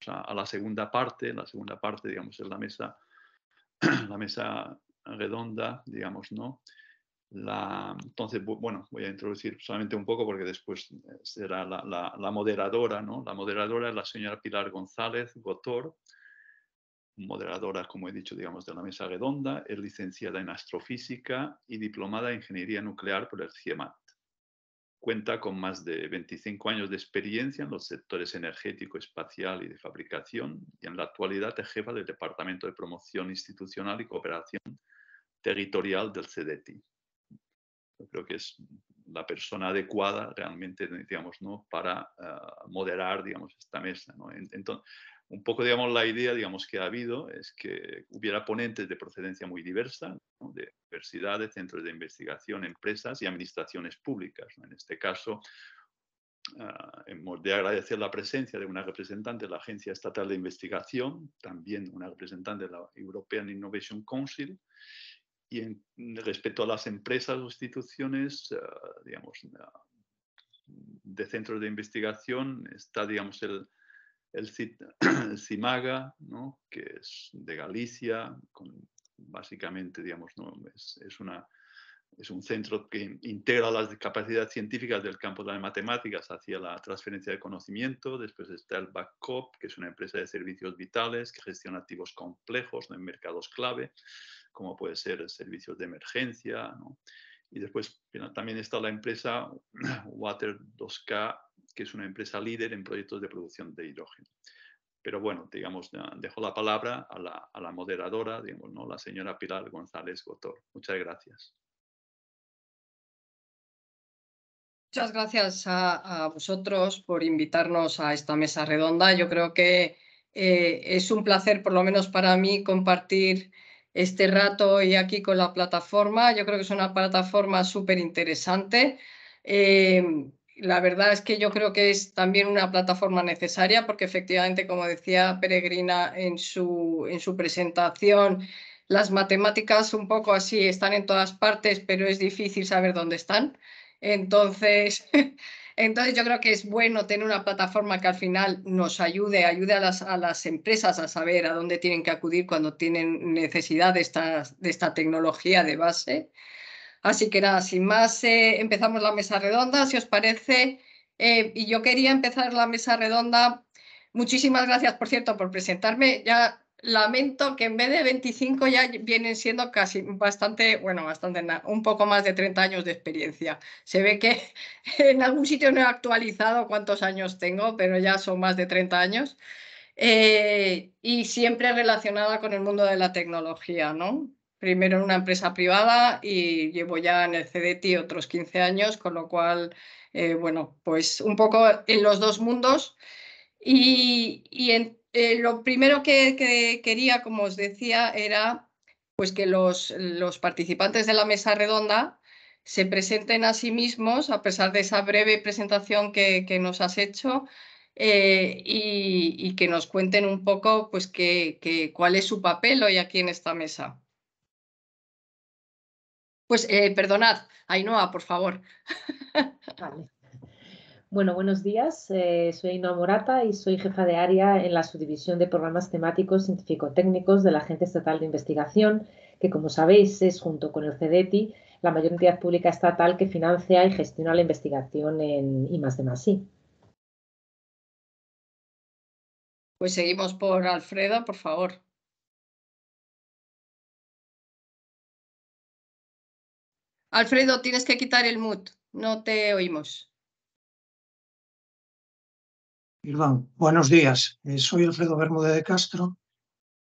a la segunda parte. La segunda parte, digamos, es la mesa, la mesa redonda, digamos, ¿no? Entonces, bueno, voy a introducir solamente un poco porque después será la moderadora, ¿no? La moderadora es la señora Pilar González Gotor, moderadora, como he dicho, digamos, de la mesa redonda, es licenciada en astrofísica y diplomada en ingeniería nuclear por el CIEMAT. Cuenta con más de 25 años de experiencia en los sectores energético, espacial y de fabricación, y en la actualidad es jefa del Departamento de Promoción Institucional y Cooperación Territorial del CEDETI. Yo creo que es la persona adecuada realmente, digamos, ¿no? Para moderar, digamos, esta mesa, ¿no? Entonces, un poco, digamos, la idea, digamos, que ha habido es que hubiera ponentes de procedencia muy diversa, ¿no? De universidades, centros de investigación, empresas y administraciones públicas, ¿no? En este caso, hemos de agradecer la presencia de una representante de la Agencia Estatal de Investigación, también una representante de la European Innovation Council, y respecto a las empresas o instituciones, digamos, de centros de investigación, está, digamos, el CIMAGA, ¿no? Que es de Galicia, básicamente, digamos, ¿no? es un centro que integra las capacidades científicas del campo de las matemáticas hacia la transferencia de conocimiento. Después está el BACCOP, que es una empresa de servicios vitales que gestiona activos complejos, ¿no? En mercados clave, como puede ser servicios de emergencia, ¿no? Y después también está la empresa Water 2K, que es una empresa líder en proyectos de producción de hidrógeno. Pero bueno, digamos, dejo la palabra a la moderadora, digamos, ¿no? La señora Pilar González Gotor. Muchas gracias. Muchas gracias a vosotros por invitarnos a esta mesa redonda. Yo creo que es un placer, por lo menos para mí, compartir este rato hoy aquí con la plataforma. Yo creo que es una plataforma súper interesante. La verdad es que yo creo que es también una plataforma necesaria porque efectivamente, como decía Peregrina en su presentación, las matemáticas un poco así están en todas partes, pero es difícil saber dónde están. Entonces, yo creo que es bueno tener una plataforma que al final nos ayude a las empresas a saber a dónde tienen que acudir cuando tienen necesidad de esta tecnología de base. Así que nada, sin más, empezamos la mesa redonda, si os parece. Y yo quería empezar la mesa redonda. Muchísimas gracias, por cierto, por presentarme. Ya lamento que en vez de 25 ya vienen siendo casi bastante, un poco más de 30 años de experiencia. Se ve que en algún sitio no he actualizado cuántos años tengo, pero ya son más de 30 años. Y siempre relacionada con el mundo de la tecnología, ¿no? Primero en una empresa privada y llevo ya en el CEDETI otros 15 años, con lo cual, bueno, pues un poco en los dos mundos. Lo primero que quería, como os decía, era pues que los participantes de la mesa redonda se presenten a sí mismos, a pesar de esa breve presentación que nos has hecho, y que nos cuenten un poco pues, cuál es su papel hoy aquí en esta mesa. Pues perdonad, Ainhoa, por favor. Vale. Bueno, buenos días. Soy Ainhoa Morata y soy jefa de área en la subdivisión de programas temáticos científico-técnicos de la Agencia Estatal de Investigación, que, como sabéis, es, junto con el CEDETI, la mayor entidad pública estatal que financia y gestiona la investigación en I+D+I. Pues seguimos por Alfredo, por favor. Alfredo, tienes que quitar el mute, no te oímos. Perdón, buenos días. Soy Alfredo Bermúdez de Castro,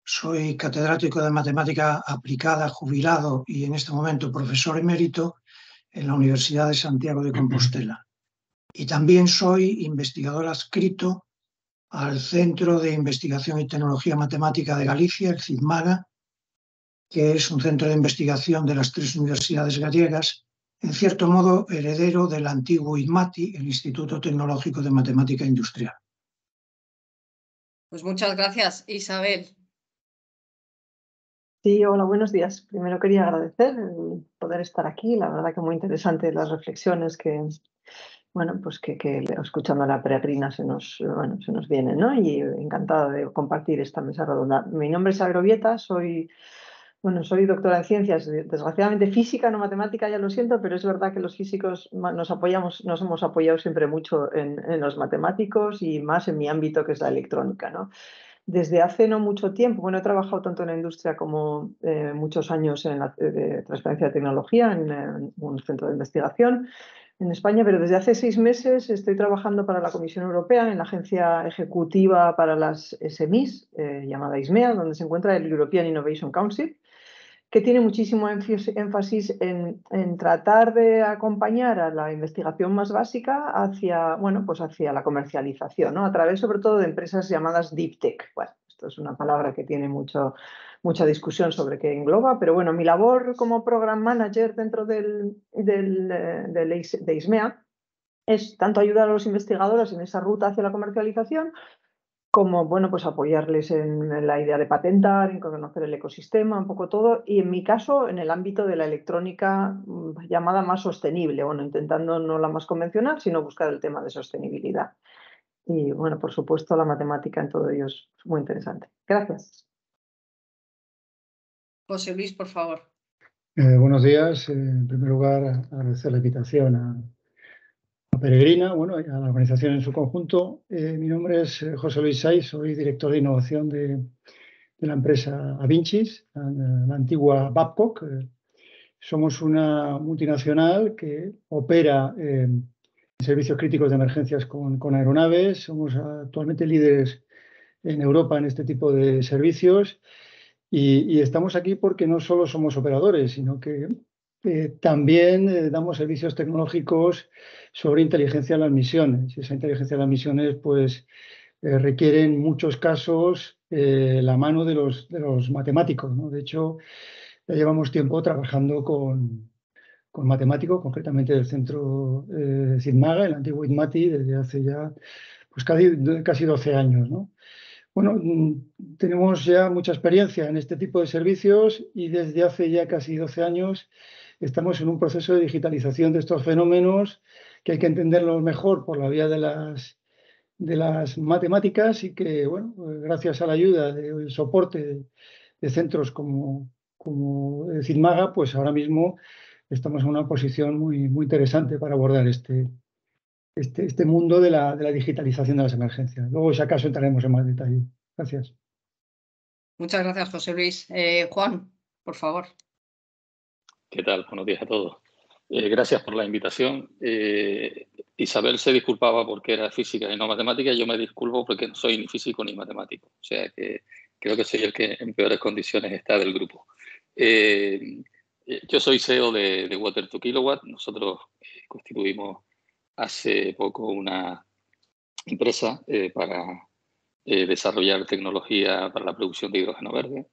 soy catedrático de Matemática Aplicada, jubilado y en este momento profesor emérito en la Universidad de Santiago de Compostela. Y también soy investigador adscrito al Centro de Investigación y Tecnología Matemática de Galicia, el CIMAGA, que es un centro de investigación de las 3 universidades gallegas, en cierto modo heredero del antiguo IMATI, el Instituto Tecnológico de Matemática Industrial. Pues muchas gracias, Isabel. Sí, hola, buenos días. Primero quería agradecer el poder estar aquí. La verdad que muy interesante las reflexiones que bueno, pues que escuchando a la peregrina se nos viene, ¿no? Y encantada de compartir esta mesa redonda. Mi nombre es Agrovieta, soy doctora en ciencias, desgraciadamente física, no matemática, ya lo siento, pero es verdad que los físicos nos hemos apoyado siempre mucho en los matemáticos y más en mi ámbito que es la electrónica, ¿no? Desde hace no mucho tiempo, he trabajado tanto en la industria como muchos años en la transferencia de tecnología en un centro de investigación en España, pero desde hace 6 meses estoy trabajando para la Comisión Europea en la Agencia Ejecutiva para las SMEs, llamada ISMEA, donde se encuentra el European Innovation Council, que tiene muchísimo énfasis en tratar de acompañar a la investigación más básica hacia la comercialización, ¿no? A través sobre todo de empresas llamadas Deep Tech. Bueno, esto es una palabra que tiene mucha discusión sobre qué engloba, pero bueno, mi labor como Program Manager dentro de ISMEA es tanto ayudar a los investigadores en esa ruta hacia la comercialización, como apoyarles en la idea de patentar, en conocer el ecosistema, un poco todo, y en mi caso en el ámbito de la electrónica llamada más sostenible, intentando no la más convencional, sino buscar el tema de sostenibilidad. Y por supuesto la matemática en todo ello es muy interesante. Gracias. José Luis, por favor. Buenos días. En primer lugar, agradecer la invitación a Peregrina, a la organización en su conjunto. Mi nombre es José Luis Saiz, soy director de innovación de la empresa Avincis, la antigua Babcock. Somos una multinacional que opera en servicios críticos de emergencias con aeronaves. Somos actualmente líderes en Europa en este tipo de servicios y estamos aquí porque no solo somos operadores, sino que también damos servicios tecnológicos sobre inteligencia de las misiones. Y esa inteligencia de las misiones requiere en muchos casos la mano de los matemáticos, ¿no? De hecho, ya llevamos tiempo trabajando con matemáticos, concretamente del centro CIDMAGA, el antiguo IDMATI, desde hace ya casi 12 años, ¿no? Tenemos ya mucha experiencia en este tipo de servicios y desde hace ya casi 12 años estamos en un proceso de digitalización de estos fenómenos que hay que entenderlos mejor por la vía de las matemáticas y que, gracias a la ayuda del soporte de centros como CIDMAGA, pues ahora mismo estamos en una posición muy interesante para abordar este mundo de la digitalización de las emergencias. Luego, si acaso, entraremos en más detalle. Gracias. Muchas gracias, José Luis. Juan, por favor. ¿Qué tal? Buenos días a todos. Gracias por la invitación. Isabel se disculpaba porque era física y no matemática. Yo me disculpo porque no soy ni físico ni matemático. O sea que creo que soy el que en peores condiciones está del grupo. Yo soy CEO de Water to Kilowatt. Nosotros constituimos hace poco una empresa para desarrollar tecnología para la producción de hidrógeno verde.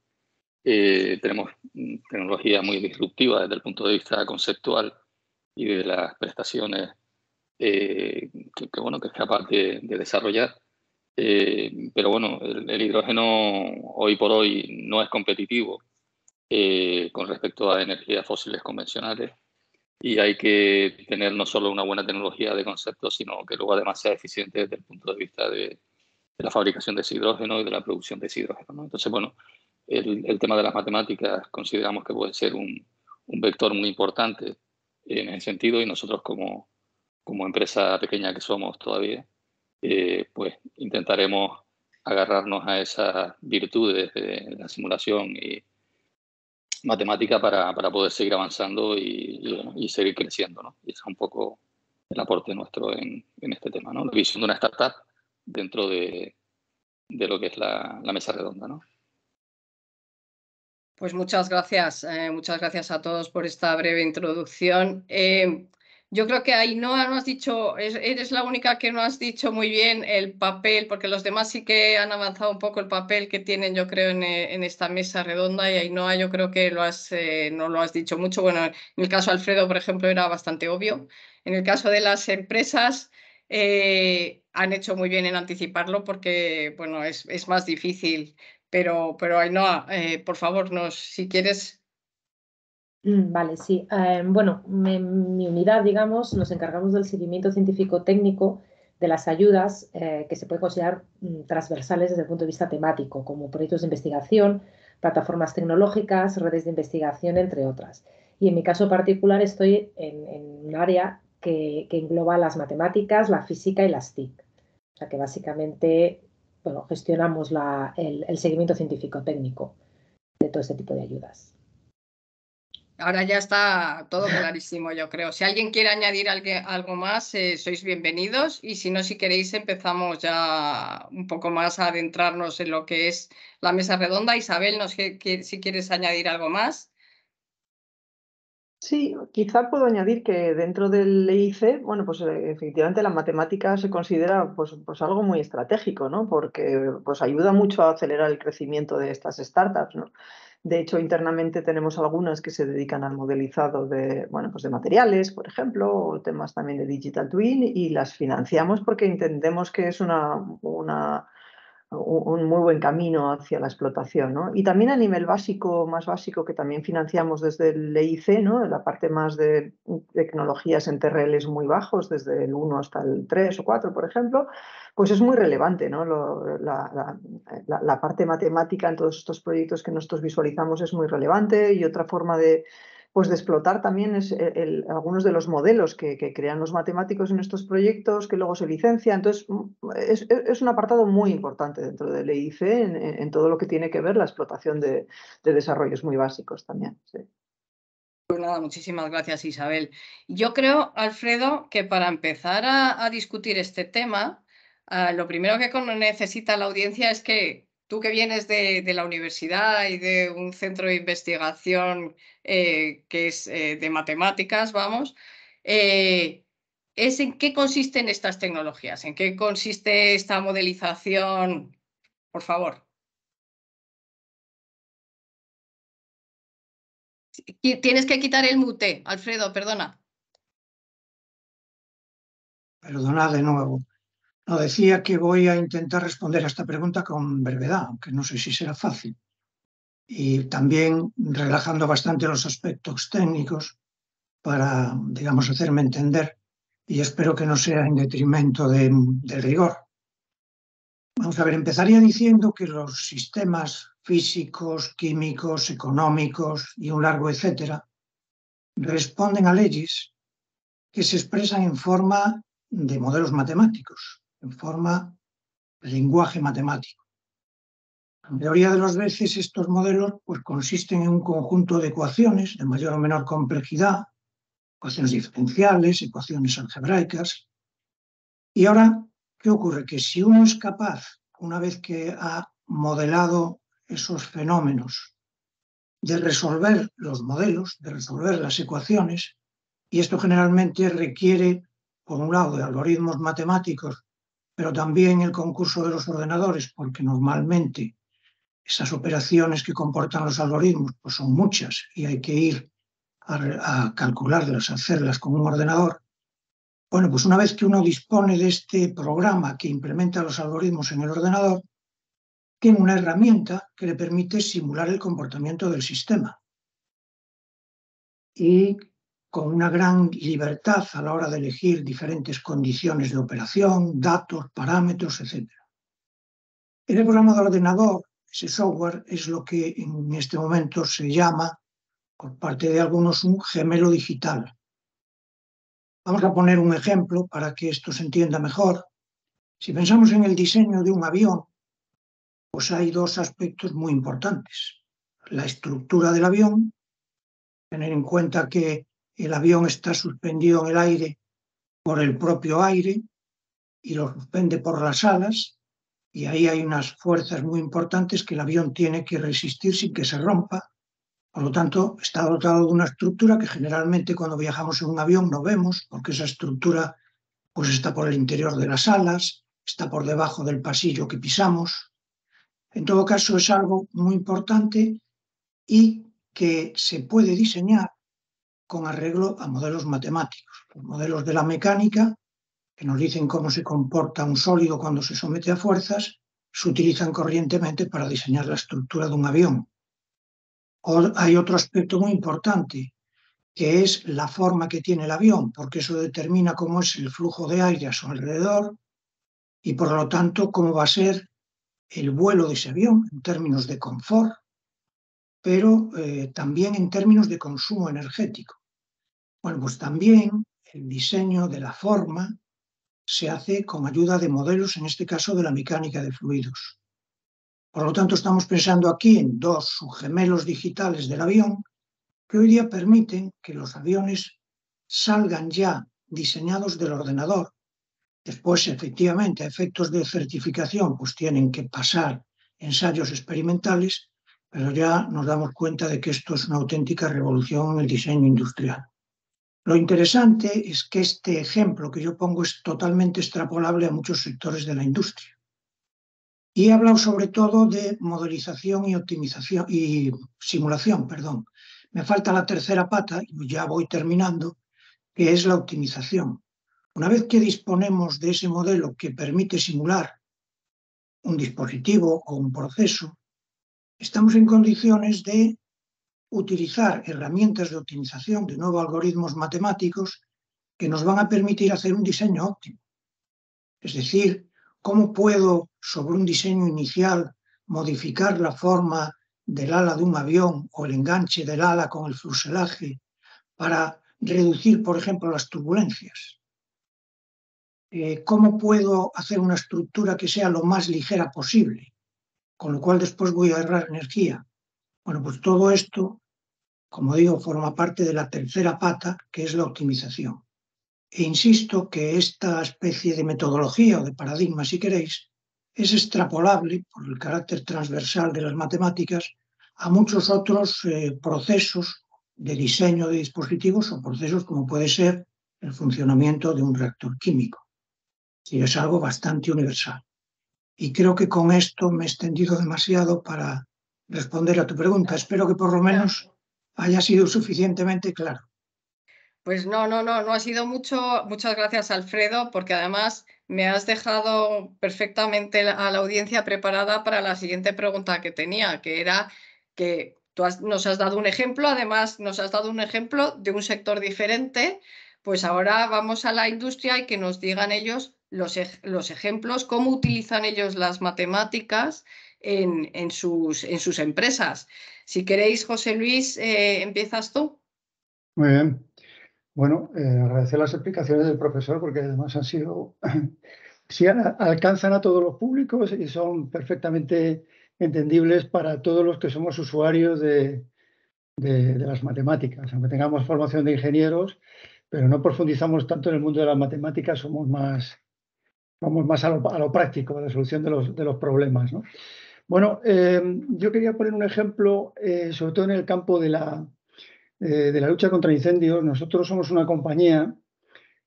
Tenemos tecnología muy disruptiva desde el punto de vista conceptual y de las prestaciones que es capaz de desarrollar. Pero el hidrógeno hoy por hoy no es competitivo con respecto a energías fósiles convencionales y hay que tener no solo una buena tecnología de concepto, sino que luego además sea eficiente desde el punto de vista de la fabricación de ese hidrógeno y de la producción de ese hidrógeno, ¿no? Entonces, el tema de las matemáticas consideramos que puede ser un vector muy importante en ese sentido y nosotros como empresa pequeña que somos todavía, pues intentaremos agarrarnos a esas virtudes de la simulación y matemática para poder seguir avanzando y seguir creciendo, ¿no? Y ese es un poco el aporte nuestro en este tema, ¿no? La visión de una startup dentro de lo que es la mesa redonda, ¿no? Pues muchas gracias a todos por esta breve introducción. Yo creo que Ainhoa no has dicho, eres la única que no has dicho muy bien el papel, porque los demás sí que han avanzado un poco el papel que tienen, yo creo, en esta mesa redonda, y Ainhoa yo creo que no lo has dicho mucho. Bueno, en el caso de Alfredo, por ejemplo, era bastante obvio. En el caso de las empresas, han hecho muy bien en anticiparlo porque, es más difícil. Pero Ainhoa, por favor, si quieres. Vale, sí. Bueno, mi unidad, digamos, nos encargamos del seguimiento científico-técnico de las ayudas que se pueden considerar transversales desde el punto de vista temático, como proyectos de investigación, plataformas tecnológicas, redes de investigación, entre otras. Y en mi caso particular estoy en un área que engloba las matemáticas, la física y las TIC. O sea que básicamente, bueno, gestionamos el seguimiento científico-técnico de todo este tipo de ayudas. Ahora ya está todo clarísimo, yo creo. Si alguien quiere añadir algo más, sois bienvenidos. Y si no, si queréis, empezamos ya un poco más a adentrarnos en lo que es la mesa redonda. Isabel, no sé si quieres añadir algo más. Sí, quizá puedo añadir que dentro del EIC, bueno, pues efectivamente la matemática se considera pues algo muy estratégico, ¿no? Porque pues ayuda mucho a acelerar el crecimiento de estas startups, ¿no? De hecho, internamente tenemos algunas que se dedican al modelizado de, bueno, pues de materiales, por ejemplo, o temas también de Digital Twin, y las financiamos porque entendemos que es un muy buen camino hacia la explotación, ¿no? Y también a nivel básico, más básico, que también financiamos desde el EIC, ¿no? La parte más de tecnologías en TRLs muy bajos, desde el 1 hasta el 3 o 4, por ejemplo, pues es muy relevante, ¿no? La parte matemática en todos estos proyectos que nosotros visualizamos es muy relevante, y otra forma de explotar también es algunos de los modelos que crean los matemáticos en estos proyectos, que luego se licencian. Entonces, es un apartado muy importante dentro del EIC en todo lo que tiene que ver la explotación de desarrollos muy básicos también. Sí. Pues nada, muchísimas gracias, Isabel. Yo creo, Alfredo, que para empezar a discutir este tema, lo primero que necesita la audiencia es que tú, que vienes de la universidad y de un centro de investigación que es de matemáticas, vamos, es en qué consisten estas tecnologías, en qué consiste esta modelización, por favor. Tienes que quitar el mute, Alfredo, perdona. Perdonad de nuevo. No, decía que voy a intentar responder a esta pregunta con brevedad, aunque no sé si será fácil. Y también relajando bastante los aspectos técnicos para, digamos, hacerme entender, y espero que no sea en detrimento del rigor. Vamos a ver, empezaría diciendo que los sistemas físicos, químicos, económicos y un largo etcétera responden a leyes que se expresan en forma de modelos matemáticos, en forma de lenguaje matemático. La mayoría de las veces estos modelos pues, consisten en un conjunto de ecuaciones de mayor o menor complejidad, ecuaciones diferenciales, ecuaciones algebraicas. Y ahora, ¿qué ocurre? Que si uno es capaz, una vez que ha modelado esos fenómenos, de resolver los modelos, de resolver las ecuaciones, y esto generalmente requiere, por un lado, de algoritmos matemáticos, pero también el concurso de los ordenadores, porque normalmente esas operaciones que comportan los algoritmos pues son muchas y hay que ir a calcularlas, a hacerlas con un ordenador. Bueno, pues una vez que uno dispone de este programa que implementa los algoritmos en el ordenador, tiene una herramienta que le permite simular el comportamiento del sistema. Y con una gran libertad a la hora de elegir diferentes condiciones de operación, datos, parámetros, etc. El programa de ordenador, ese software, es lo que en este momento se llama, por parte de algunos, un gemelo digital. Vamos a poner un ejemplo para que esto se entienda mejor. Si pensamos en el diseño de un avión, pues hay dos aspectos muy importantes. La estructura del avión, tener en cuenta que el avión está suspendido en el aire por el propio aire y lo suspende por las alas, y ahí hay unas fuerzas muy importantes que el avión tiene que resistir sin que se rompa. Por lo tanto, está dotado de una estructura que generalmente cuando viajamos en un avión no vemos, porque esa estructura pues está por el interior de las alas, está por debajo del pasillo que pisamos. En todo caso, es algo muy importante y que se puede diseñar con arreglo a modelos matemáticos. Los modelos de la mecánica, que nos dicen cómo se comporta un sólido cuando se somete a fuerzas, se utilizan corrientemente para diseñar la estructura de un avión. Hay otro aspecto muy importante, que es la forma que tiene el avión, porque eso determina cómo es el flujo de aire a su alrededor y, por lo tanto, cómo va a ser el vuelo de ese avión en términos de confort, pero también en términos de consumo energético. Bueno, pues también el diseño de la forma se hace con ayuda de modelos, en este caso de la mecánica de fluidos. Por lo tanto, estamos pensando aquí en dos subgemelos digitales del avión que hoy día permiten que los aviones salgan ya diseñados del ordenador. Después, efectivamente, a efectos de certificación, pues tienen que pasar ensayos experimentales, pero ya nos damos cuenta de que esto es una auténtica revolución en el diseño industrial. Lo interesante es que este ejemplo que yo pongo es totalmente extrapolable a muchos sectores de la industria. Y he hablado sobre todo de modelización y optimización y simulación, perdón. Me falta la tercera pata, y ya voy terminando, que es la optimización. Una vez que disponemos de ese modelo que permite simular un dispositivo o un proceso, estamos en condiciones de utilizar herramientas de optimización, de nuevo algoritmos matemáticos, que nos van a permitir hacer un diseño óptimo. Es decir, ¿cómo puedo, sobre un diseño inicial, modificar la forma del ala de un avión o el enganche del ala con el fuselaje para reducir, por ejemplo, las turbulencias? ¿Cómo puedo hacer una estructura que sea lo más ligera posible? Con lo cual después voy a ahorrar energía. Bueno, pues todo esto, como digo, forma parte de la tercera pata, que es la optimización. E insisto que esta especie de metodología o de paradigma, si queréis, es extrapolable por el carácter transversal de las matemáticas a muchos otros procesos de diseño de dispositivos o procesos como puede ser el funcionamiento de un reactor químico. Y es algo bastante universal. Y creo que con esto me he extendido demasiado para responder a tu pregunta. Espero que por lo menos haya sido suficientemente claro. Pues no ha sido mucho. Muchas gracias, Alfredo, porque además me has dejado perfectamente a la audiencia preparada para la siguiente pregunta que tenía, que era que nos has dado un ejemplo, además nos has dado un ejemplo de un sector diferente, pues ahora vamos a la industria y que nos digan ellos los ejemplos, cómo utilizan ellos las matemáticas en sus empresas. Si queréis, José Luis, ¿empiezas tú? Muy bien. Bueno, agradecer las explicaciones del profesor porque además han sido, sí alcanzan a todos los públicos y son perfectamente entendibles para todos los que somos usuarios de las matemáticas. Aunque tengamos formación de ingenieros, pero no profundizamos tanto en el mundo de las matemáticas, vamos más a lo práctico, a la solución de los problemas, ¿no? Bueno, yo quería poner un ejemplo, sobre todo en el campo de la lucha contra incendios. Nosotros somos una compañía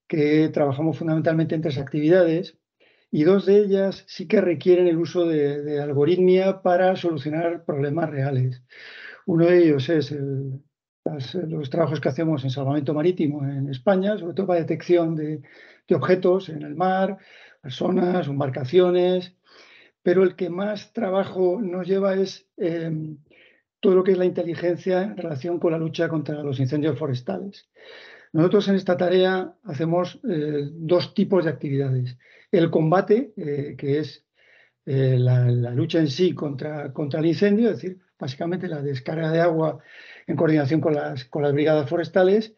que trabajamos fundamentalmente en 3 actividades y 2 de ellas sí que requieren el uso de algoritmia para solucionar problemas reales. Uno de ellos es los trabajos que hacemos en salvamento marítimo en España, sobre todo para detección de objetos en el mar, personas, embarcaciones, pero el que más trabajo nos lleva es todo lo que es la inteligencia en relación con la lucha contra los incendios forestales. Nosotros en esta tarea hacemos 2 tipos de actividades. El combate, que es la lucha en sí contra el incendio, es decir, básicamente la descarga de agua en coordinación con las brigadas forestales.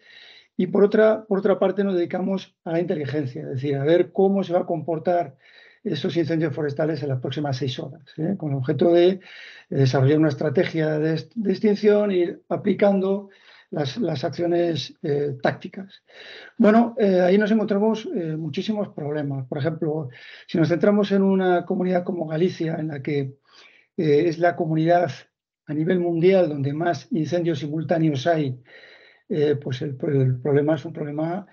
Y por otra parte nos dedicamos a la inteligencia, es decir, a ver cómo se va a comportar esos incendios forestales en las próximas 6 horas, con el objeto de desarrollar una estrategia de extinción e ir aplicando las acciones tácticas. Bueno, ahí nos encontramos muchísimos problemas. Por ejemplo, si nos centramos en una comunidad como Galicia, en la que es la comunidad a nivel mundial donde más incendios simultáneos hay, pues el problema es un problema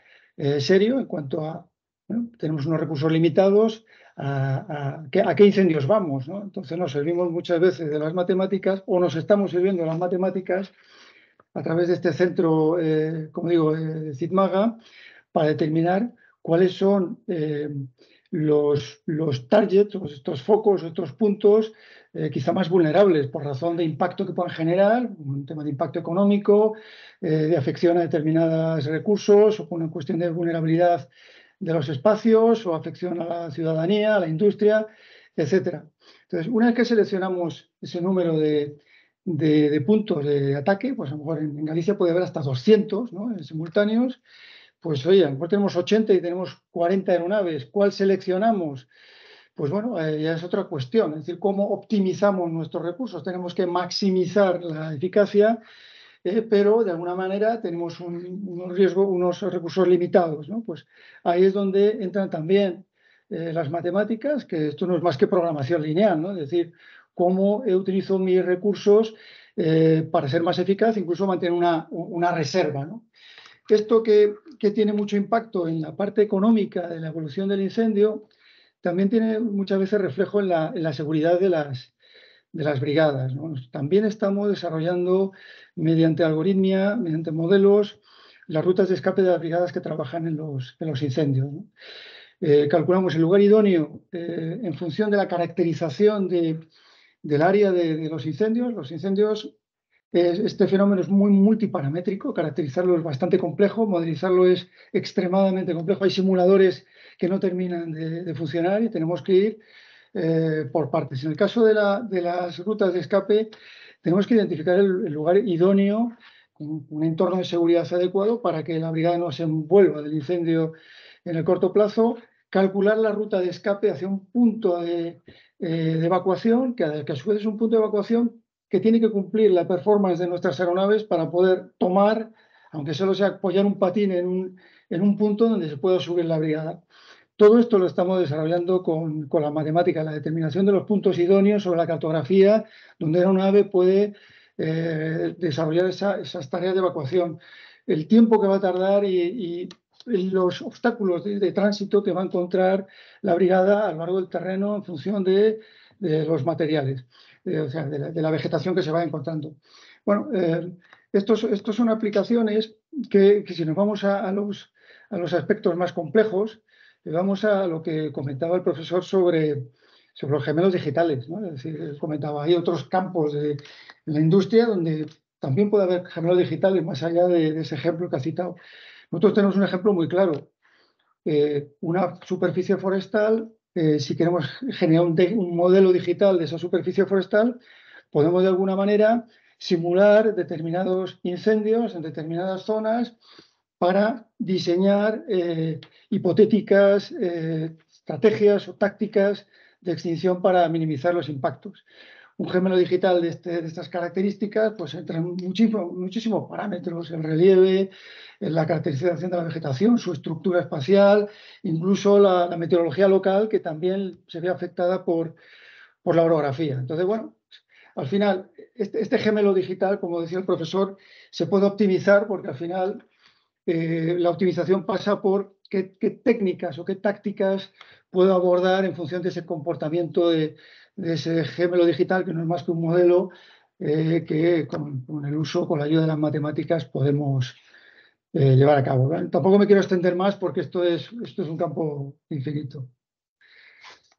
serio en cuanto a, bueno, tenemos unos recursos limitados, a qué incendios vamos, ¿no? Entonces nos servimos muchas veces de las matemáticas o nos estamos sirviendo de las matemáticas a través de este centro, como digo, de CITMAGA, para determinar cuáles son los targets, estos focos, estos puntos, quizá más vulnerables por razón de impacto que puedan generar, un tema de impacto económico, de afección a determinados recursos, o con una cuestión de vulnerabilidad de los espacios, o afección a la ciudadanía, a la industria, etcétera. Entonces, una vez que seleccionamos ese número de puntos de ataque, pues a lo mejor en Galicia puede haber hasta 200, ¿no?, en simultáneos. Pues oye, a lo mejor tenemos 80 y tenemos 40 aeronaves. ¿Cuál seleccionamos? Pues bueno, ya es otra cuestión. Es decir, cómo optimizamos nuestros recursos. Tenemos que maximizar la eficacia, pero de alguna manera tenemos unos recursos limitados, ¿no? Pues ahí es donde entran también las matemáticas, que esto no es más que programación lineal, ¿no? Es decir, cómo utilizo mis recursos para ser más eficaz, incluso mantener una reserva, ¿no? Esto que tiene mucho impacto en la parte económica de la evolución del incendio, también tiene muchas veces reflejo en la seguridad de las brigadas, ¿no? También estamos desarrollando mediante algoritmia, mediante modelos, las rutas de escape de las brigadas que trabajan en los incendios, ¿no? Calculamos el lugar idóneo en función de la caracterización del área de los incendios. Los incendios, este fenómeno es muy multiparamétrico, caracterizarlo es bastante complejo, modelizarlo es extremadamente complejo. Hay simuladores que no terminan de funcionar y tenemos que ir por partes. En el caso de las rutas de escape, tenemos que identificar el lugar idóneo, con un entorno de seguridad adecuado para que la brigada no se envuelva del incendio en el corto plazo, calcular la ruta de escape hacia un punto de evacuación, que a su vez es un punto de evacuación que tiene que cumplir la performance de nuestras aeronaves para poder tomar, aunque solo sea apoyar un patín en un punto donde se pueda subir la brigada. Todo esto lo estamos desarrollando con la matemática, la determinación de los puntos idóneos sobre la cartografía, donde la aeronave puede desarrollar esas tareas de evacuación. El tiempo que va a tardar y los obstáculos de tránsito que va a encontrar la brigada a lo largo del terreno en función de los materiales, o sea, de la vegetación que se va encontrando. Bueno, estos son aplicaciones que si nos vamos a los aspectos más complejos, vamos a lo que comentaba el profesor sobre los gemelos digitales, ¿no? Es decir, comentaba, hay otros campos de la industria donde también puede haber gemelos digitales, más allá de ese ejemplo que ha citado. Nosotros tenemos un ejemplo muy claro. Una superficie forestal, si queremos generar un modelo digital de esa superficie forestal, podemos de alguna manera simular determinados incendios en determinadas zonas para diseñar hipotéticas estrategias o tácticas de extinción para minimizar los impactos. Un gemelo digital de estas características, pues entran muchísimos parámetros: el relieve, la caracterización de la vegetación, su estructura espacial, incluso la meteorología local, que también se ve afectada por la orografía. Entonces, bueno, al final, este gemelo digital, como decía el profesor, se puede optimizar porque al final la optimización pasa por qué técnicas o qué tácticas puedo abordar en función de ese comportamiento de ese gemelo digital, que no es más que un modelo que con el uso, con la ayuda de las matemáticas, podemos llevar a cabo. Tampoco me quiero extender más porque esto es un campo infinito.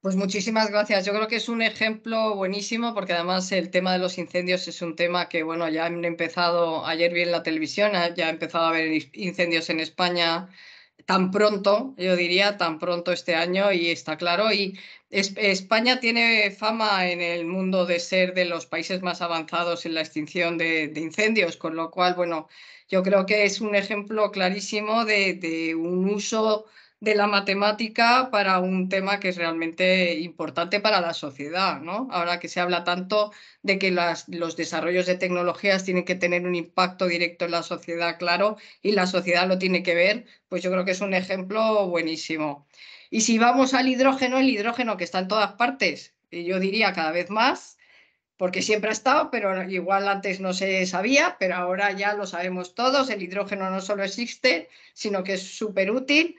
Pues muchísimas gracias. Yo creo que es un ejemplo buenísimo porque además el tema de los incendios es un tema que, bueno, ya han empezado, ayer vi en la televisión, ya ha empezado a haber incendios en España tan pronto, yo diría, tan pronto este año, y está claro. Y España tiene fama en el mundo de ser de los países más avanzados en la extinción de incendios, con lo cual, bueno, yo creo que es un ejemplo clarísimo de un uso de la matemática para un tema que es realmente importante para la sociedad, ¿no? Ahora que se habla tanto de que los desarrollos de tecnologías tienen que tener un impacto directo en la sociedad, claro, y la sociedad lo tiene que ver, pues yo creo que es un ejemplo buenísimo. Y si vamos al hidrógeno, el hidrógeno que está en todas partes, y yo diría cada vez más, porque siempre ha estado, pero igual antes no se sabía, pero ahora ya lo sabemos todos, el hidrógeno no solo existe, sino que es súper útil.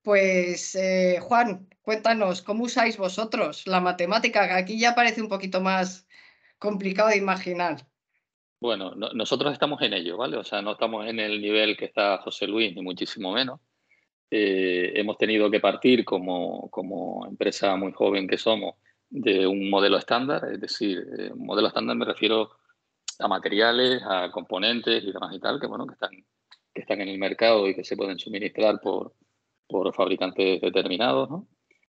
Pues Juan, cuéntanos, ¿cómo usáis vosotros la matemática? Que aquí ya parece un poquito más complicado de imaginar. Bueno, nosotros estamos en ello, ¿vale? O sea, no estamos en el nivel que está José Luis, ni muchísimo menos. hemos tenido que partir como empresa muy joven que somos de un modelo estándar, es decir, un modelo estándar me refiero a materiales, a componentes y demás y tal, que están en el mercado y que se pueden suministrar por fabricantes determinados, ¿no?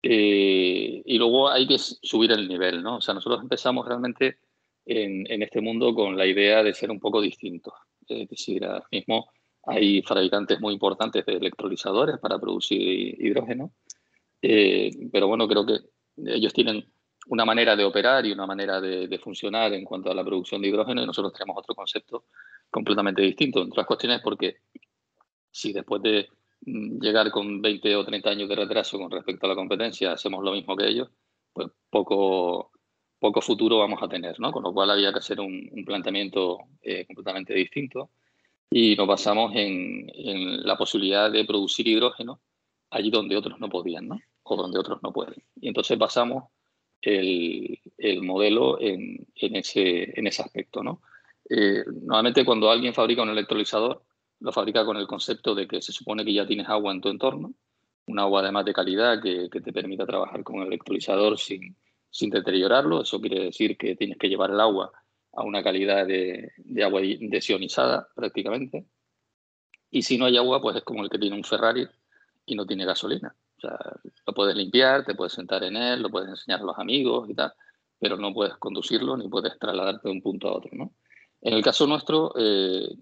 Y luego hay que subir el nivel, ¿no? O sea, nosotros empezamos realmente en este mundo con la idea de ser un poco distintos. Es decir, ahora mismo hay fabricantes muy importantes de electrolizadores para producir hidrógeno, pero bueno, creo que ellos tienen una manera de operar y una manera de funcionar en cuanto a la producción de hidrógeno y nosotros tenemos otro concepto completamente distinto. Entre otras cuestiones porque si después de llegar con 20 o 30 años de retraso con respecto a la competencia hacemos lo mismo que ellos, pues poco futuro vamos a tener, ¿no? Con lo cual había que hacer un planteamiento completamente distinto y nos basamos en la posibilidad de producir hidrógeno allí donde otros no podían, ¿no? O donde otros no pueden. Y entonces basamos el modelo en ese aspecto, ¿no? Normalmente cuando alguien fabrica un electrolizador lo fabrica con el concepto de que se supone que ya tienes agua en tu entorno, un agua además de calidad que te permita trabajar con el electrolizador sin deteriorarlo. Eso quiere decir que tienes que llevar el agua a una calidad de agua desionizada prácticamente. Y si no hay agua, pues es como el que tiene un Ferrari y no tiene gasolina. O sea, lo puedes limpiar, te puedes sentar en él, lo puedes enseñar a los amigos y tal, pero no puedes conducirlo ni puedes trasladarte de un punto a otro, ¿no? En el caso nuestro,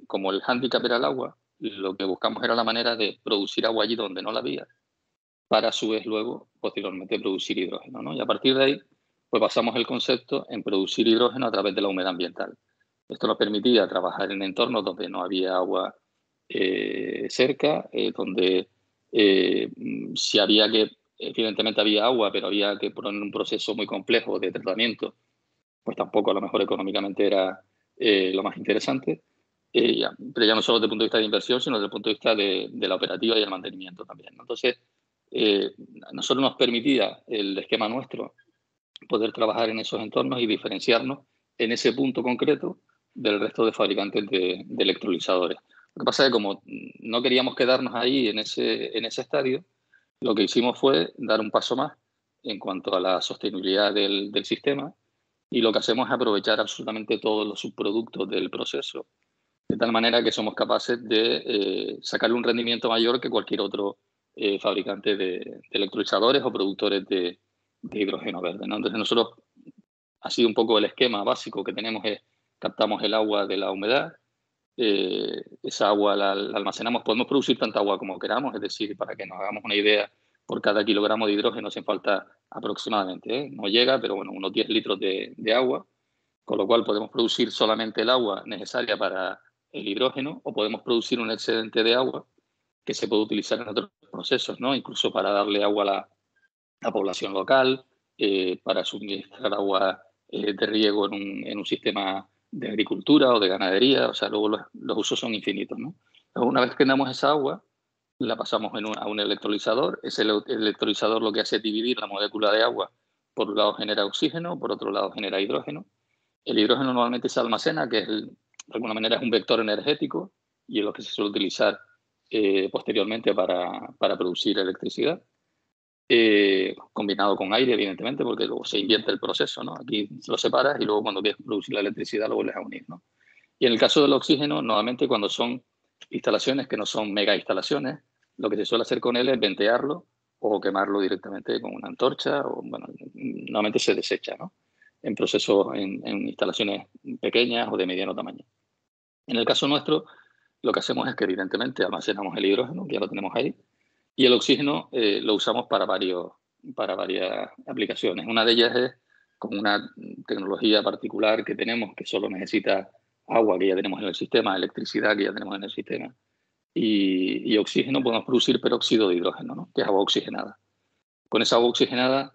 como el hándicap era el agua, lo que buscamos era la manera de producir agua allí donde no la había, para a su vez luego, posteriormente, producir hidrógeno, ¿no? Y a partir de ahí, pues basamos el concepto en producir hidrógeno a través de la humedad ambiental. Esto nos permitía trabajar en entornos donde no había agua cerca, donde si había que, evidentemente había agua, pero había que poner un proceso muy complejo de tratamiento, pues tampoco a lo mejor económicamente era lo más interesante, pero ya no solo desde el punto de vista de inversión, sino desde el punto de vista de la operativa y el mantenimiento también, ¿no? Entonces, a nosotros nos permitía el esquema nuestro poder trabajar en esos entornos y diferenciarnos en ese punto concreto del resto de fabricantes de electrolizadores. Lo que pasa es que como no queríamos quedarnos ahí en ese estadio, lo que hicimos fue dar un paso más en cuanto a la sostenibilidad del sistema y lo que hacemos es aprovechar absolutamente todos los subproductos del proceso, de tal manera que somos capaces de sacarle un rendimiento mayor que cualquier otro fabricante de electrolizadores o productores de hidrógeno verde, ¿no? Entonces nosotros, ha sido un poco el esquema básico que tenemos es captamos el agua de la humedad, esa agua la almacenamos, podemos producir tanta agua como queramos, es decir, para que nos hagamos una idea, por cada kilogramo de hidrógeno hace falta aproximadamente, no llega, pero bueno, unos 10 litros de agua, con lo cual podemos producir solamente el agua necesaria para el hidrógeno o podemos producir un excedente de agua que se puede utilizar en otros procesos, ¿no? Incluso para darle agua a la población local, para suministrar agua de riego en un sistema de agricultura o de ganadería. O sea, luego los usos son infinitos, ¿no? Pero una vez que damos esa agua, la pasamos a un electrolizador. Ese electrolizador lo que hace es dividir la molécula de agua. Por un lado genera oxígeno, por otro lado genera hidrógeno. El hidrógeno normalmente se almacena, que es de alguna manera es un vector energético y es lo que se suele utilizar posteriormente para producir electricidad. Combinado con aire, evidentemente, porque luego se invierte el proceso, ¿no? Aquí lo separas y luego cuando quieres producir la electricidad lo vuelves a unir, ¿no? Y en el caso del oxígeno, nuevamente cuando son instalaciones que no son mega instalaciones, lo que se suele hacer con él es ventearlo o quemarlo directamente con una antorcha o, bueno, normalmente se desecha, ¿no? En procesos, en instalaciones pequeñas o de mediano tamaño. En el caso nuestro, lo que hacemos es que evidentemente almacenamos el hidrógeno, que ya lo tenemos ahí, y el oxígeno lo usamos para varias aplicaciones. Una de ellas es con una tecnología particular que tenemos que solo necesita agua que ya tenemos en el sistema, electricidad que ya tenemos en el sistema, y oxígeno podemos producir peróxido de hidrógeno, ¿no? Que es agua oxigenada. Con esa agua oxigenada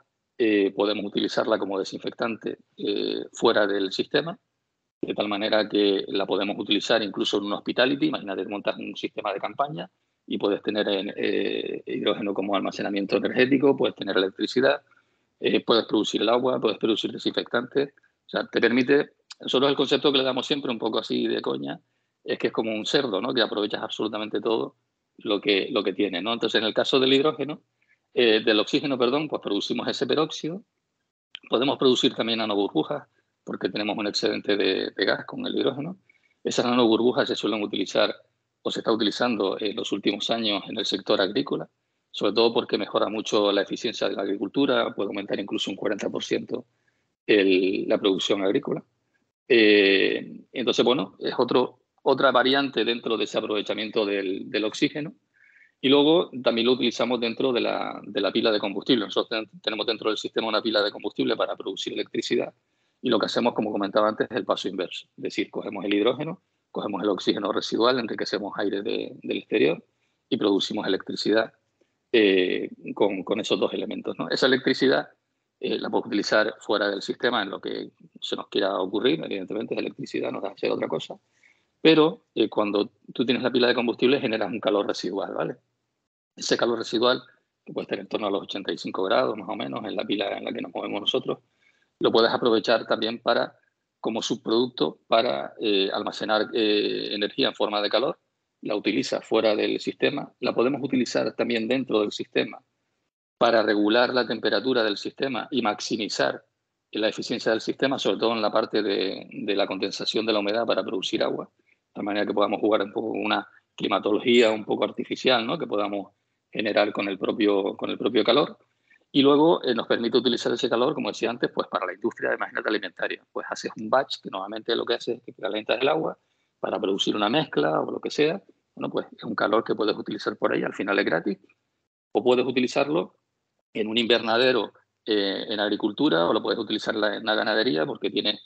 podemos utilizarla como desinfectante fuera del sistema, de tal manera que la podemos utilizar incluso en un hospitality. Imagínate, montas un sistema de campaña y puedes tener hidrógeno como almacenamiento energético, puedes tener electricidad, puedes producir el agua, puedes producir desinfectantes. O sea, te permite, nosotros el concepto que le damos siempre un poco así de coña, es que es como un cerdo, ¿no? Que aprovechas absolutamente todo lo que tiene, ¿no? Entonces, en el caso del hidrógeno, del oxígeno, perdón, pues producimos ese peróxido. Podemos producir también nanoburbujas porque tenemos un excedente de gas con el hidrógeno. Esas nanoburbujas se suelen utilizar o se está utilizando en los últimos años en el sector agrícola, sobre todo porque mejora mucho la eficiencia de la agricultura, puede aumentar incluso un 40% la producción agrícola. Entonces, bueno, es otra variante dentro de ese aprovechamiento del oxígeno. Y luego también lo utilizamos dentro de la pila de combustible. Nosotros tenemos dentro del sistema una pila de combustible para producir electricidad y lo que hacemos, como comentaba antes, es el paso inverso. Es decir, cogemos el hidrógeno, cogemos el oxígeno residual, enriquecemos aire del exterior y producimos electricidad con esos dos elementos, ¿no? Esa electricidad la podemos utilizar fuera del sistema en lo que se nos quiera ocurrir. Evidentemente, la electricidad nos da a hacer otra cosa. Pero cuando tú tienes la pila de combustible generas un calor residual, ¿vale? Ese calor residual, que puede estar en torno a los 85 grados más o menos en la pila en la que nos movemos nosotros, lo puedes aprovechar también como subproducto para almacenar energía en forma de calor. La utilizas fuera del sistema. La podemos utilizar también dentro del sistema para regular la temperatura del sistema y maximizar la eficiencia del sistema, sobre todo en la parte de la condensación de la humedad para producir agua, de manera que podamos jugar un poco una climatología un poco artificial, ¿no? Que podamos generar con el propio calor. Y luego nos permite utilizar ese calor, como decía antes, pues para la industria, imagínate, alimentaria. Pues haces un batch, que normalmente lo que hace es que calientas el agua para producir una mezcla o lo que sea. Bueno, pues es un calor que puedes utilizar por ahí, al final es gratis. O puedes utilizarlo en un invernadero en agricultura, o lo puedes utilizar en la ganadería porque tiene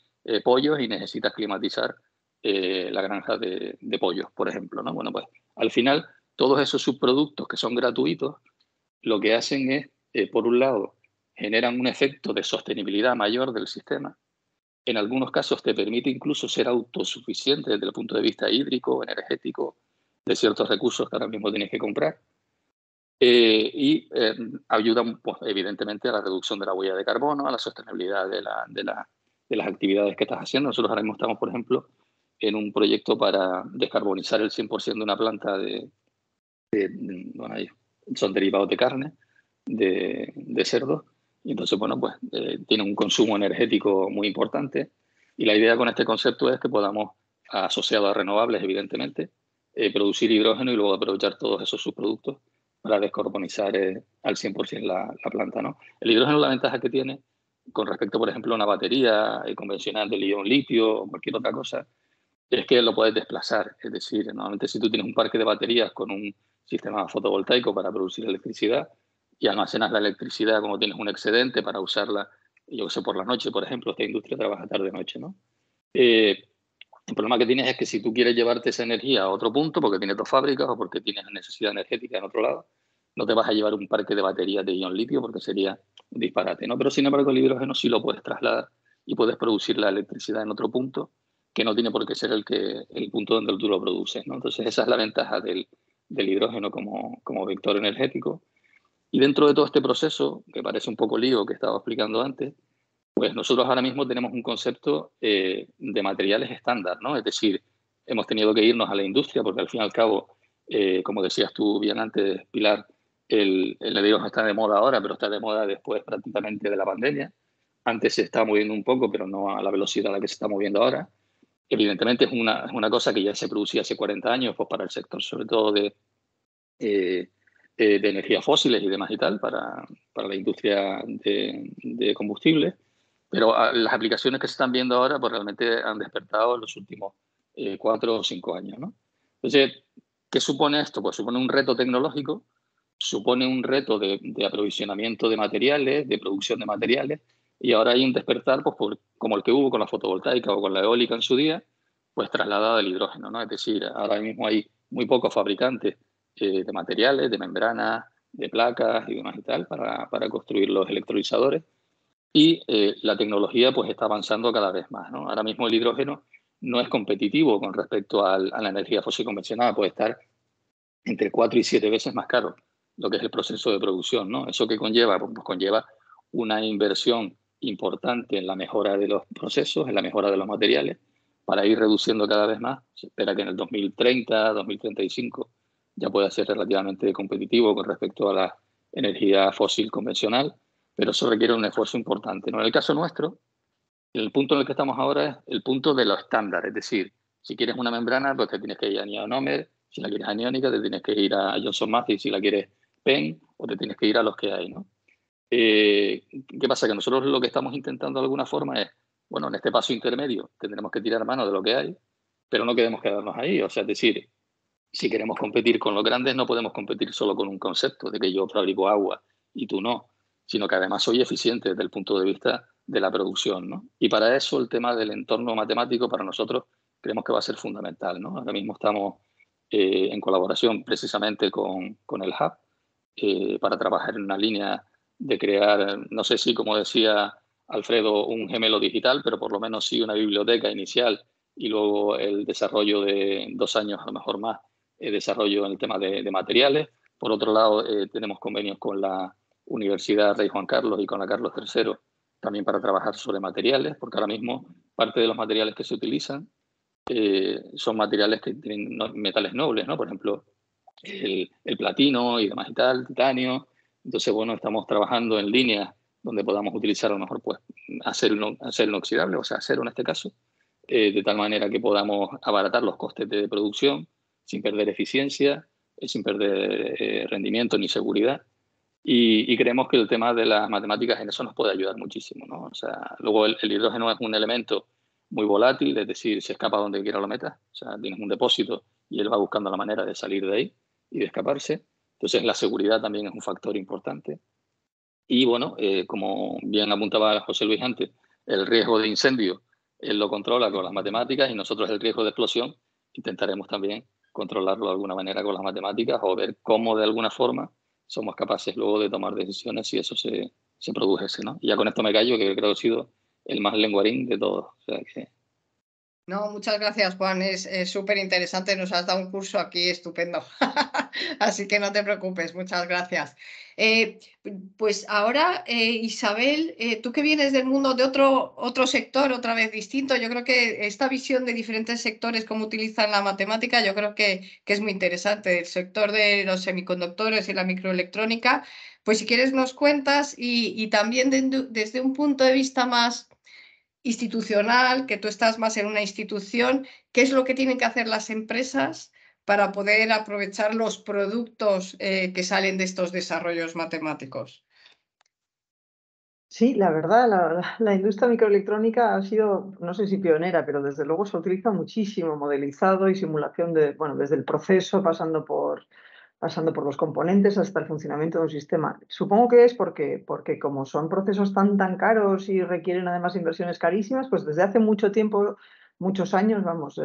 pollos y necesitas climatizar la granja de pollos, por ejemplo, ¿no? Bueno, pues al final todos esos subproductos que son gratuitos lo que hacen es, por un lado, generan un efecto de sostenibilidad mayor del sistema. En algunos casos te permite incluso ser autosuficiente desde el punto de vista hídrico, energético, de ciertos recursos que ahora mismo tienes que comprar. Y ayudan, pues, evidentemente, a la reducción de la huella de carbono, a la sostenibilidad de las actividades que estás haciendo. Nosotros ahora mismo estamos, por ejemplo, en un proyecto para descarbonizar el 100% de una planta bueno, son derivados de carne, de cerdo. Y entonces, bueno, pues tiene un consumo energético muy importante. Y la idea con este concepto es que podamos, asociado a renovables, evidentemente, producir hidrógeno y luego aprovechar todos esos subproductos para descarbonizar al 100% la planta, ¿no? El hidrógeno, la ventaja que tiene con respecto, por ejemplo, a una batería convencional de ion litio o cualquier otra cosa, es que lo puedes desplazar. Es decir, normalmente si tú tienes un parque de baterías con un sistema fotovoltaico para producir electricidad y almacenas la electricidad como tienes un excedente para usarla, yo que sé, por la noche, por ejemplo, esta industria trabaja tarde-noche, ¿no? El problema que tienes es que si tú quieres llevarte esa energía a otro punto, porque tienes dos fábricas o porque tienes necesidad energética en otro lado, no te vas a llevar un parque de baterías de ion litio porque sería un disparate, ¿no? Pero sin embargo el hidrógeno sí lo puedes trasladar y puedes producir la electricidad en otro punto que no tiene por qué ser el punto donde tú lo produces, ¿no? Entonces esa es la ventaja del hidrógeno como vector energético. Y dentro de todo este proceso, que parece un poco lío que estaba explicando antes, pues nosotros ahora mismo tenemos un concepto de materiales estándar, ¿no? Es decir, hemos tenido que irnos a la industria porque al fin y al cabo, como decías tú bien antes, Pilar, el hidrógeno está de moda ahora, pero está de moda después prácticamente de la pandemia. Antes se está moviendo un poco, pero no a la velocidad a la que se está moviendo ahora. Evidentemente es una cosa que ya se producía hace 40 años pues para el sector, sobre todo de energías fósiles y demás y tal, para la industria de combustibles. Pero las aplicaciones que se están viendo ahora pues realmente han despertado en los últimos 4 o 5 años, ¿no? Entonces, ¿qué supone esto? Pues supone un reto tecnológico, supone un reto de aprovisionamiento de materiales, de producción de materiales, y ahora hay un despertar, pues como el que hubo con la fotovoltaica o con la eólica en su día, pues trasladado al hidrógeno, ¿no? Es decir, ahora mismo hay muy pocos fabricantes de materiales, de membranas, de placas y demás y tal, para construir los electrolizadores. Y la tecnología pues está avanzando cada vez más, ¿no? Ahora mismo el hidrógeno no es competitivo con respecto a la energía fósil convencional, puede estar entre 4 y 7 veces más caro lo que es el proceso de producción, ¿no? ¿Eso qué conlleva? Pues conlleva una inversión importante en la mejora de los procesos, en la mejora de los materiales, para ir reduciendo cada vez más. Se espera que en el 2030, 2035 ya puede ser relativamente competitivo con respecto a la energía fósil convencional, pero eso requiere un esfuerzo importante, ¿no? En el caso nuestro, el punto en el que estamos ahora es el punto de los estándares, es decir, si quieres una membrana, pues te tienes que ir a Neonomer, si la quieres aniónica, te tienes que ir a Johnson Matthey, si la quieres PEN, o te tienes que ir a los que hay, ¿no? ¿Qué pasa? Que nosotros lo que estamos intentando de alguna forma es, bueno, en este paso intermedio tendremos que tirar mano de lo que hay, pero no queremos quedarnos ahí. O sea, es decir, si queremos competir con los grandes, no podemos competir solo con un concepto de que yo fabrico agua y tú no, sino que además soy eficiente desde el punto de vista de la producción, ¿no? Y para eso el tema del entorno matemático para nosotros creemos que va a ser fundamental, ¿no? Ahora mismo estamos en colaboración precisamente con el Hub para trabajar en una línea de crear, no sé si, como decía Alfredo, un gemelo digital, pero por lo menos sí una biblioteca inicial y luego el desarrollo de 2 años, a lo mejor más, desarrollo en el tema de materiales. Por otro lado, tenemos convenios con la Universidad Rey Juan Carlos y con la Carlos III también para trabajar sobre materiales, porque ahora mismo parte de los materiales que se utilizan son materiales que tienen metales nobles, ¿no? Por ejemplo, el platino y demás y tal, titanio. Entonces, bueno, estamos trabajando en líneas donde podamos utilizar a lo mejor pues acero inoxidable, o sea, acero en este caso, de tal manera que podamos abaratar los costes de producción sin perder eficiencia, sin perder rendimiento ni seguridad. Y creemos que el tema de las matemáticas en eso nos puede ayudar muchísimo, ¿no? O sea, luego el hidrógeno es un elemento muy volátil, es decir, se escapa donde quiera lo metas. O sea, tienes un depósito y él va buscando la manera de salir de ahí y de escaparse. Entonces, la seguridad también es un factor importante. Y bueno, como bien apuntaba José Luis antes, el riesgo de incendio él lo controla con las matemáticas y nosotros el riesgo de explosión intentaremos también controlarlo de alguna manera con las matemáticas o ver cómo de alguna forma somos capaces luego de tomar decisiones si eso se produjese, ¿no? Y ya con esto me callo, que creo que he sido el más lenguarín de todos. O sea que... No, muchas gracias, Juan. Es súper interesante. Nos has dado un curso aquí estupendo. Así que no te preocupes. Muchas gracias. Pues ahora, Isabel, tú que vienes del mundo de otro sector, otra vez distinto, yo creo que esta visión de diferentes sectores, cómo utilizan la matemática, yo creo que es muy interesante. El sector de los semiconductores y la microelectrónica, pues si quieres nos cuentas y también desde un punto de vista más institucional, que tú estás más en una institución, ¿qué es lo que tienen que hacer las empresas para poder aprovechar los productos que salen de estos desarrollos matemáticos? Sí, la verdad, la industria microelectrónica ha sido, no sé si pionera, pero desde luego se utiliza muchísimo modelizado y simulación bueno, desde el proceso, pasando por los componentes hasta el funcionamiento de un sistema. Supongo que es porque como son procesos tan caros y requieren además inversiones carísimas, pues desde hace mucho tiempo, muchos años, vamos,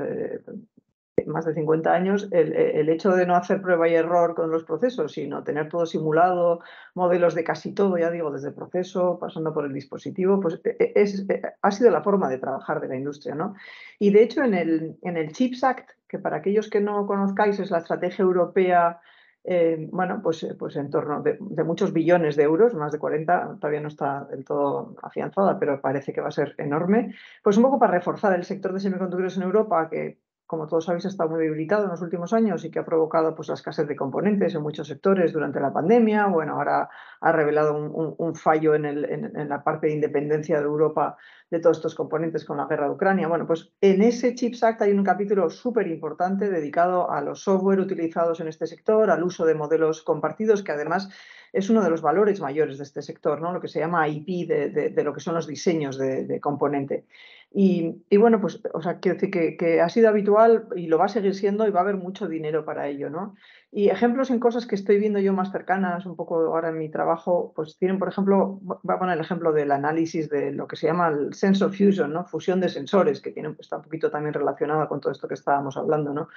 más de 50 años, el hecho de no hacer prueba y error con los procesos, sino tener todo simulado, modelos de casi todo, ya digo, desde el proceso, pasando por el dispositivo, pues ha sido la forma de trabajar de la industria, ¿no? Y de hecho en el CHIPS Act, que para aquellos que no conozcáis es la estrategia europea, bueno, pues en torno de muchos billones de euros, más de 40, todavía no está del todo afianzada, pero parece que va a ser enorme, pues un poco para reforzar el sector de semiconductores en Europa, que como todos sabéis, ha estado muy debilitado en los últimos años y que ha provocado pues, la escasez de componentes en muchos sectores durante la pandemia. Bueno, ahora ha revelado un fallo en la parte de independencia de Europa de todos estos componentes con la guerra de Ucrania. Bueno, pues en ese CHIPS Act hay un capítulo súper importante dedicado a los software utilizados en este sector, al uso de modelos compartidos, que además es uno de los valores mayores de este sector, ¿no? Lo que se llama IP de lo que son los diseños de componente. Y bueno, pues, o sea, quiero decir que ha sido habitual y lo va a seguir siendo y va a haber mucho dinero para ello, ¿no? Y ejemplos en cosas que estoy viendo yo más cercanas, un poco ahora en mi trabajo, pues tienen, por ejemplo, voy a poner el ejemplo del análisis de lo que se llama el sensor fusion, ¿no? Fusión de sensores, que está un poquito también relacionada con todo esto que estábamos hablando, ¿no?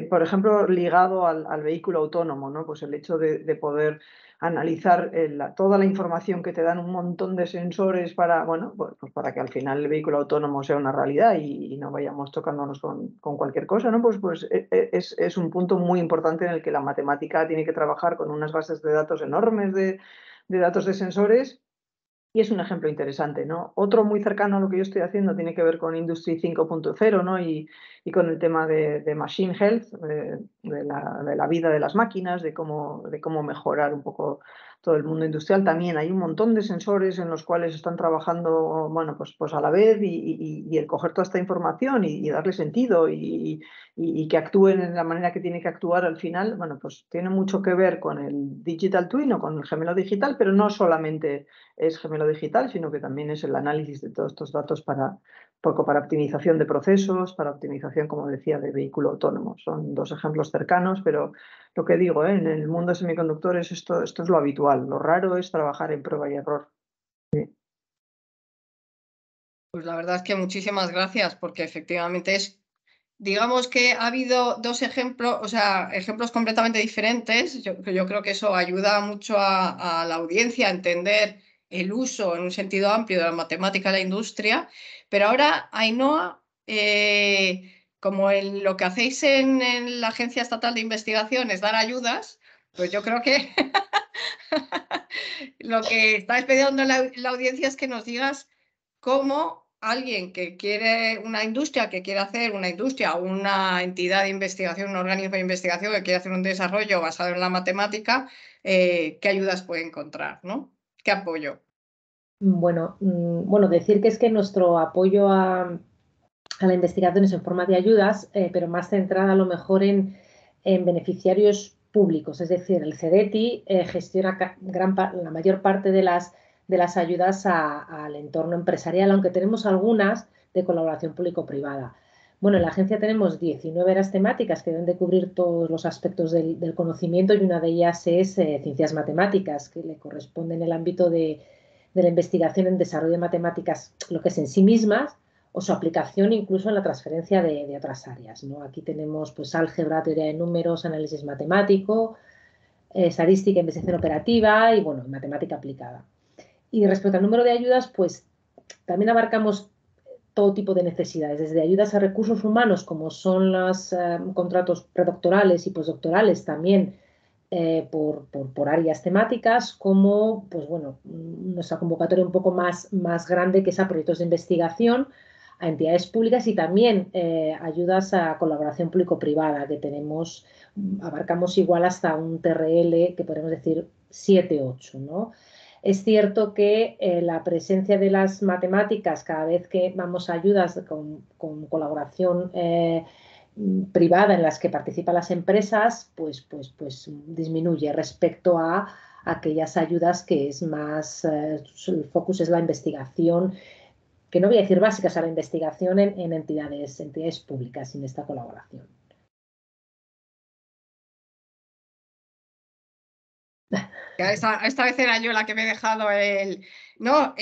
Por ejemplo, ligado al vehículo autónomo, ¿no? Pues el hecho de poder analizar toda la información que te dan un montón de sensores para, bueno, pues para que al final el vehículo autónomo sea una realidad y no vayamos tocándonos con cualquier cosa, ¿no? Pues es un punto muy importante en el que la matemática tiene que trabajar con unas bases de datos enormes de datos de sensores Y es un ejemplo interesante, ¿no? Otro muy cercano a lo que yo estoy haciendo tiene que ver con Industry 5.0, ¿no? Y con el tema de Machine Health, de la vida de las máquinas, de cómo mejorar un poco todo el mundo industrial. También hay un montón de sensores en los cuales están trabajando, bueno, pues a la vez y el coger toda esta información y darle sentido y que actúen en la manera que tiene que actuar al final, bueno, pues tiene mucho que ver con el Digital Twin o con el gemelo digital, pero no solamente es gemelo digital, sino que también es el análisis de todos estos datos para optimización de procesos, para optimización, como decía, de vehículo autónomo. Son dos ejemplos cercanos, pero lo que digo, en el mundo de semiconductores esto es lo habitual. Lo raro es trabajar en prueba y error. Sí. Pues la verdad es que muchísimas gracias, porque efectivamente digamos que ha habido dos ejemplos, o sea, ejemplos completamente diferentes. Yo creo que eso ayuda mucho a la audiencia a entender el uso en un sentido amplio de la matemática en la industria. Pero ahora, Ainhoa, como lo que hacéis en la Agencia Estatal de Investigación es dar ayudas, pues yo creo que lo que está pidiendo la audiencia es que nos digas cómo alguien que quiere una industria, que quiere hacer una industria o una entidad de investigación, un organismo de investigación que quiere hacer un desarrollo basado en la matemática, qué ayudas puede encontrar, ¿no? ¿Qué apoyo? Bueno, decir que es que nuestro apoyo a la investigación es en forma de ayudas, pero más centrada a lo mejor en beneficiarios públicos. Es decir, el CDTI gestiona la mayor parte de las ayudas al entorno empresarial, aunque tenemos algunas de colaboración público-privada. Bueno, en la agencia tenemos 19 áreas temáticas que deben de cubrir todos los aspectos del conocimiento, y una de ellas es ciencias matemáticas, que le corresponde en el ámbito de la investigación en desarrollo de matemáticas, lo que es en sí mismas, o su aplicación incluso en la transferencia de otras áreas, ¿no? Aquí tenemos pues álgebra, teoría de números, análisis matemático, estadística, investigación operativa y bueno, matemática aplicada. Y respecto al número de ayudas, pues también abarcamos todo tipo de necesidades, desde ayudas a recursos humanos, como son los contratos predoctorales y postdoctorales, también por áreas temáticas, como pues bueno, nuestra convocatoria un poco más grande, que es a proyectos de investigación, a entidades públicas, y también ayudas a colaboración público-privada, que abarcamos igual hasta un TRL, que podemos decir 7-8, ¿no? Es cierto que la presencia de las matemáticas, cada vez que vamos a ayudas con colaboración privada en las que participan las empresas, pues disminuye respecto a aquellas ayudas que es más, el focus es la investigación, que no voy a decir básica, o sea, la investigación en entidades públicas sin esta colaboración. Esta vez era yo la que me he dejado el... No,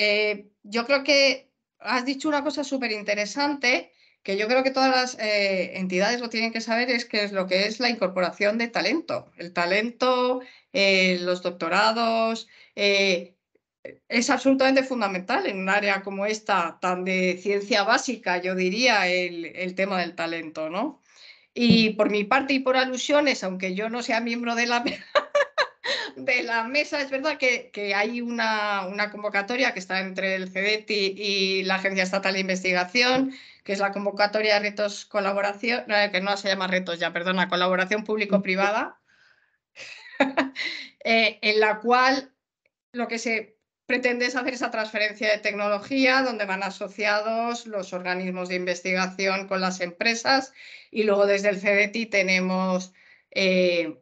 yo creo que has dicho una cosa súper interesante, que yo creo que todas las entidades lo tienen que saber, es que es lo que es la incorporación de talento. El talento, los doctorados, es absolutamente fundamental en un área como esta, tan de ciencia básica, yo diría, el tema del talento, ¿no? Y por mi parte y por alusiones, aunque yo no sea miembro de la mesa, es verdad que hay una convocatoria que está entre el CDTI y la Agencia Estatal de Investigación, que es la convocatoria de retos colaboración, que no se llama retos ya, perdona, colaboración público-privada, en la cual lo que se pretende es hacer esa transferencia de tecnología, donde van asociados los organismos de investigación con las empresas, y luego desde el CDTI tenemos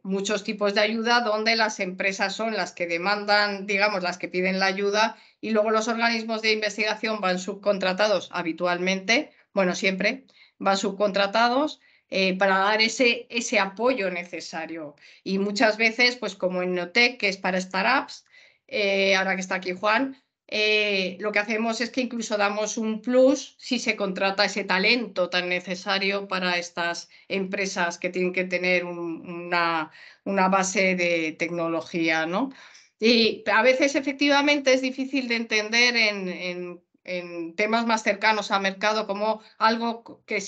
muchos tipos de ayuda, donde las empresas son las que demandan, digamos, las que piden la ayuda, y luego los organismos de investigación van subcontratados habitualmente, bueno, siempre van subcontratados para dar ese apoyo necesario. Y muchas veces, pues como en Notec, que es para startups, ahora que está aquí Juan, lo que hacemos es que incluso damos un plus si se contrata ese talento tan necesario para estas empresas que tienen que tener una base de tecnología, ¿no? Y a veces efectivamente es difícil de entender en temas más cercanos al mercado, como algo que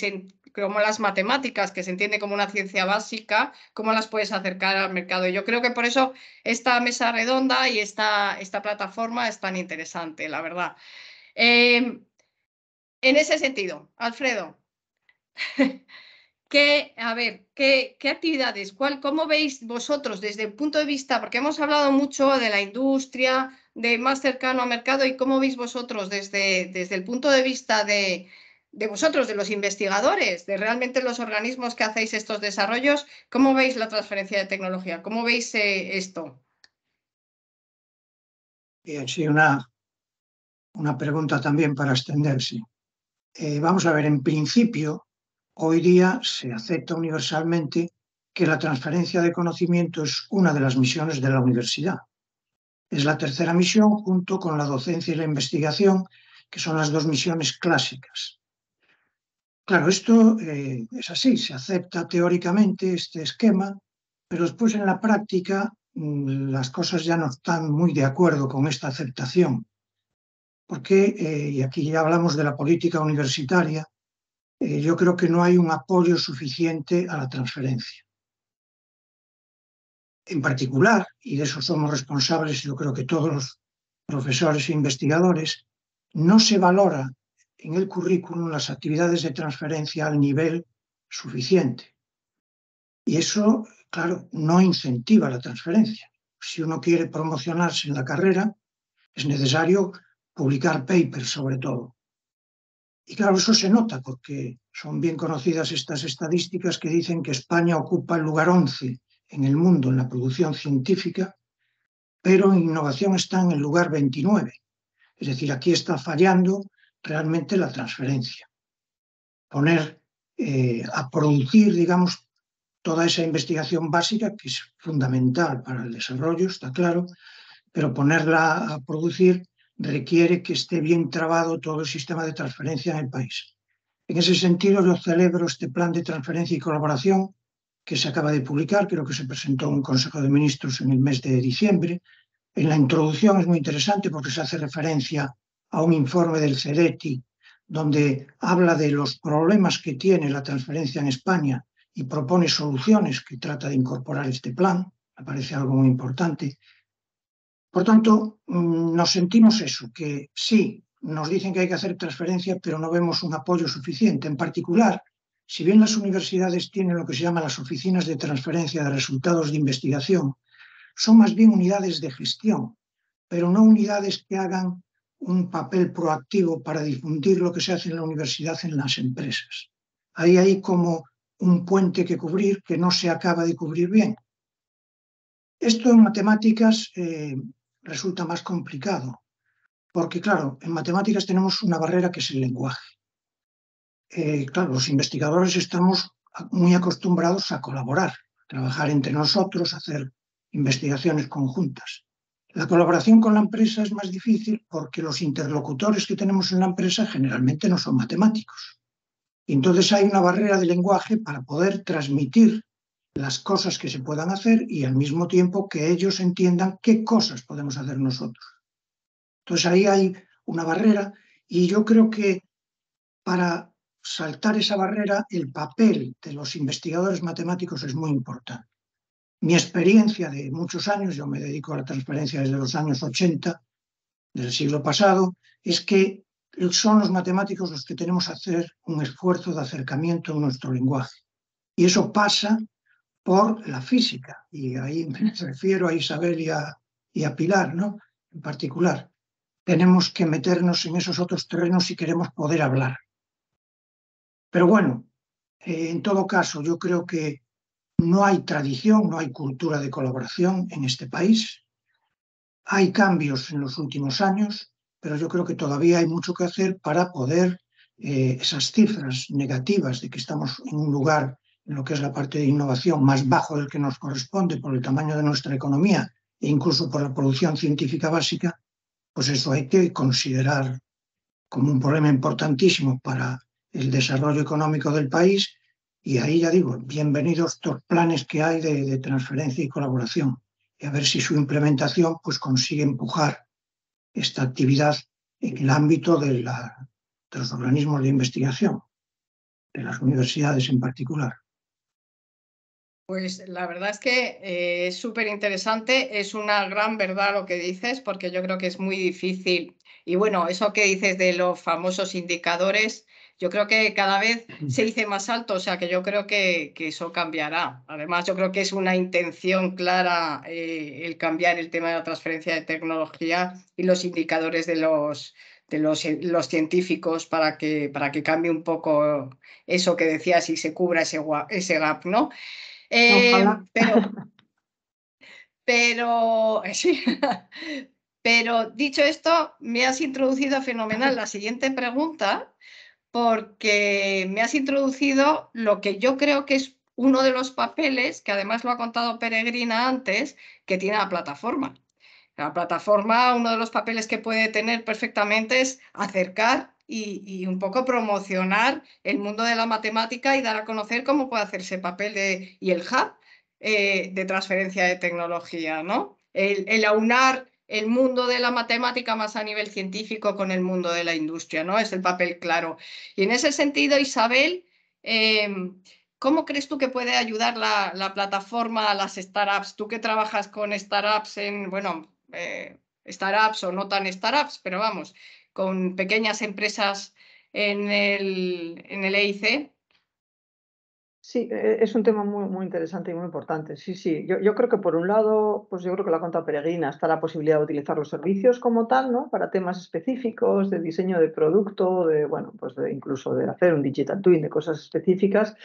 como las matemáticas, que se entiende como una ciencia básica, cómo las puedes acercar al mercado. Yo creo que por eso esta mesa redonda y esta plataforma es tan interesante, la verdad. En ese sentido, Alfredo, ¿qué actividades, cómo veis vosotros desde el punto de vista, porque hemos hablado mucho de la industria, de más cercano al mercado, y cómo veis vosotros desde el punto de vista de vosotros, de los investigadores, de realmente los organismos que hacéis estos desarrollos, cómo veis la transferencia de tecnología? ¿Cómo veis esto? Bien, sí, una pregunta también para extenderse. Vamos a ver, en principio, hoy día se acepta universalmente que la transferencia de conocimiento es una de las misiones de la universidad. Es la tercera misión junto con la docencia y la investigación, que son las dos misiones clásicas. Claro, esto es así, se acepta teóricamente este esquema, pero después en la práctica las cosas ya no están muy de acuerdo con esta aceptación. Porque, y aquí ya hablamos de la política universitaria, yo creo que no hay un apoyo suficiente a la transferencia. En particular, y de eso somos responsables, yo creo que todos los profesores e investigadores, no se valora en el currículum las actividades de transferencia al nivel suficiente. Y eso, claro, no incentiva la transferencia. Si uno quiere promocionarse en la carrera, es necesario publicar papers sobre todo. Y claro, eso se nota porque son bien conocidas estas estadísticas que dicen que España ocupa el lugar 11 en el mundo en la producción científica, pero en innovación está en el lugar 29. Es decir, aquí está fallando realmente la transferencia. Poner a producir, digamos, toda esa investigación básica, que es fundamental para el desarrollo, está claro, pero ponerla a producir requiere que esté bien trabado todo el sistema de transferencia en el país. En ese sentido, yo celebro este plan de transferencia y colaboración que se acaba de publicar, creo que se presentó en un Consejo de Ministros en el mes de diciembre. En la introducción es muy interesante porque se hace referencia a un informe del CEDETI donde habla de los problemas que tiene la transferencia en España y propone soluciones que trata de incorporar este plan. Me parece algo muy importante. Por tanto, nos sentimos eso, que sí, nos dicen que hay que hacer transferencia, pero no vemos un apoyo suficiente. En particular, si bien las universidades tienen lo que se llama las oficinas de transferencia de resultados de investigación, son más bien unidades de gestión, pero no unidades que hagan un papel proactivo para difundir lo que se hace en la universidad en las empresas. Ahí hay como un puente que cubrir que no se acaba de cubrir bien. Esto en matemáticas resulta más complicado, porque claro, en matemáticas tenemos una barrera que es el lenguaje. Claro, los investigadores estamos muy acostumbrados a colaborar, a trabajar entre nosotros, a hacer investigaciones conjuntas. La colaboración con la empresa es más difícil porque los interlocutores que tenemos en la empresa generalmente no son matemáticos. Y entonces hay una barrera de lenguaje para poder transmitir las cosas que se puedan hacer y al mismo tiempo que ellos entiendan qué cosas podemos hacer nosotros. Entonces ahí hay una barrera y yo creo que para saltar esa barrera el papel de los investigadores matemáticos es muy importante. Mi experiencia de muchos años, yo me dedico a la transferencia desde los años 80 del siglo pasado, es que son los matemáticos los que tenemos que hacer un esfuerzo de acercamiento en nuestro lenguaje. Y eso pasa por la física, y ahí me refiero a Isabel y a Pilar, ¿no? En particular. Tenemos que meternos en esos otros terrenos si queremos poder hablar. Pero bueno, en todo caso, yo creo que no hay tradición, no hay cultura de colaboración en este país. Hay cambios en los últimos años, pero yo creo que todavía hay mucho que hacer para poder esas cifras negativas de que estamos en un lugar en lo que es la parte de innovación más bajo del que nos corresponde por el tamaño de nuestra economía e incluso por la producción científica básica, pues eso hay que considerar como un problema importantísimo para el desarrollo económico del país. Y ahí ya digo, bienvenidos estos planes que hay de transferencia y colaboración. Y a ver si su implementación pues, consigue empujar esta actividad en el ámbito de los organismos de investigación. las universidades en particular. Pues la verdad es que es súper interesante, es una gran verdad lo que dices, porque yo creo que es muy difícil. Y bueno, eso que dices de los famosos indicadores, yo creo que cada vez se dice más alto, o sea que yo creo que eso cambiará. Además, yo creo que es una intención clara el cambiar el tema de la transferencia de tecnología y los indicadores de los científicos para que cambie un poco eso que decías y se cubra ese gap, ¿no? Ojalá. Sí. Pero dicho esto, me has introducido fenomenal la siguiente pregunta, porque me has introducido lo que yo creo que es uno de los papeles, que además lo ha contado Peregrina antes, que tiene la plataforma. La plataforma, uno de los papeles que puede tener perfectamente es acercar y un poco promocionar el mundo de la matemática y dar a conocer cómo puede hacerse papel y el hub de transferencia de tecnología, ¿no? El aunar el mundo de la matemática más a nivel científico con el mundo de la industria, ¿no? Es el papel claro. Y en ese sentido, Isabel, ¿cómo crees tú que puede ayudar la plataforma a las startups? Tú que trabajas con startups startups o no tan startups, pero vamos, con pequeñas empresas en el EIC. Sí, es un tema muy, muy interesante y muy importante. Sí, sí. Yo creo que por un lado, pues yo creo que lo ha contado Peregrina, está la posibilidad de utilizar los servicios como tal, ¿no? Para temas específicos de diseño de producto, pues incluso de hacer un digital twin, de cosas específicas.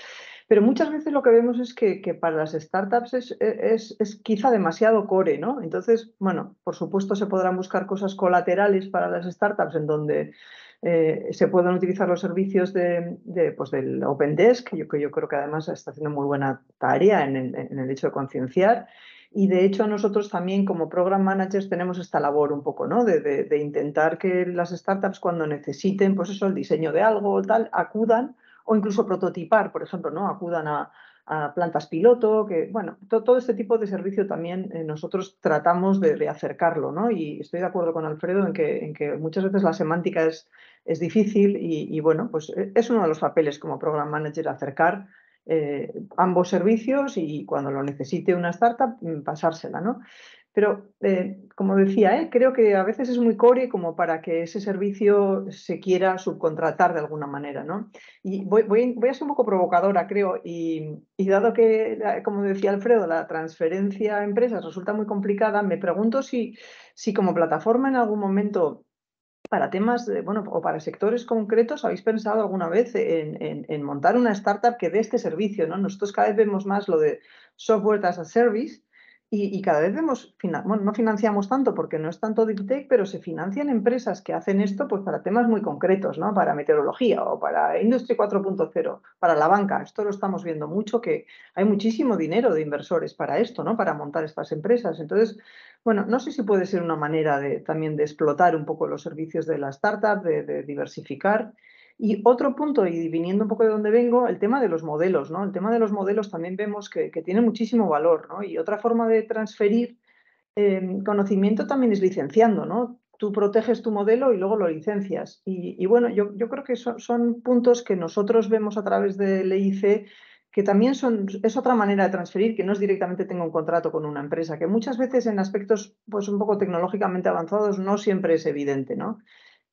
Pero muchas veces lo que vemos es que para las startups es quizá demasiado core, ¿no? Entonces, bueno, por supuesto se podrán buscar cosas colaterales para las startups en donde se pueden utilizar los servicios pues del Open Desk, que yo creo que además está haciendo muy buena tarea en el hecho de concienciar. Y de hecho nosotros también como Program Managers tenemos esta labor un poco, ¿no? De intentar que las startups cuando necesiten, pues eso, el diseño de algo o tal, acudan o incluso prototipar, por ejemplo, ¿no? Acudan a plantas piloto, que bueno, todo este tipo de servicio también nosotros tratamos de acercarlo, ¿no? Y estoy de acuerdo con Alfredo en que muchas veces la semántica es difícil y bueno, pues es uno de los papeles como Program Manager acercar ambos servicios y cuando lo necesite una startup pasársela, ¿no? Pero, como decía, creo que a veces es muy core como para que ese servicio se quiera subcontratar de alguna manera, ¿no? Y voy a ser un poco provocadora, creo, y dado que, como decía Alfredo, la transferencia a empresas resulta muy complicada, me pregunto si como plataforma en algún momento para temas, o para sectores concretos, ¿habéis pensado alguna vez en montar una startup que dé este servicio, ¿no? Nosotros cada vez vemos más lo de software as a service y cada vez vemos, no financiamos tanto porque no es tanto deep tech, pero se financian empresas que hacen esto pues para temas muy concretos, ¿no? Para meteorología o para Industria 4.0, para la banca. Esto lo estamos viendo mucho, que hay muchísimo dinero de inversores para esto, ¿no? Para montar estas empresas. Entonces, bueno, no sé si puede ser una manera también de explotar un poco los servicios de la startup, de diversificar. Y otro punto, y viniendo un poco de donde vengo, el tema de los modelos, ¿no? El tema de los modelos también vemos que tiene muchísimo valor, ¿no? Y otra forma de transferir conocimiento también es licenciando, ¿no? Tú proteges tu modelo y luego lo licencias. Y bueno, yo creo que son puntos que nosotros vemos a través del EIC que también es otra manera de transferir, que no es directamente tengo un contrato con una empresa, que muchas veces en aspectos pues un poco tecnológicamente avanzados no siempre es evidente, ¿no?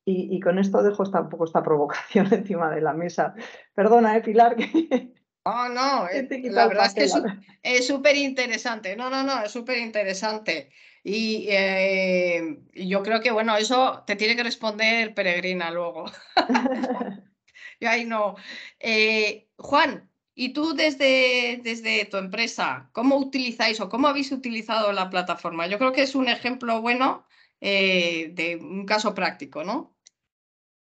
Y con esto dejo un poco esta provocación encima de la mesa. Perdona, Pilar, que No, te he la quitado el verdad es que pastel. es súper interesante. No, es súper interesante. Y yo creo que, bueno, eso te tiene que responder Peregrina luego. Yo ahí no. Juan, ¿y tú desde tu empresa, cómo utilizáis o cómo habéis utilizado la plataforma? Yo creo que es un ejemplo bueno de un caso práctico, ¿no?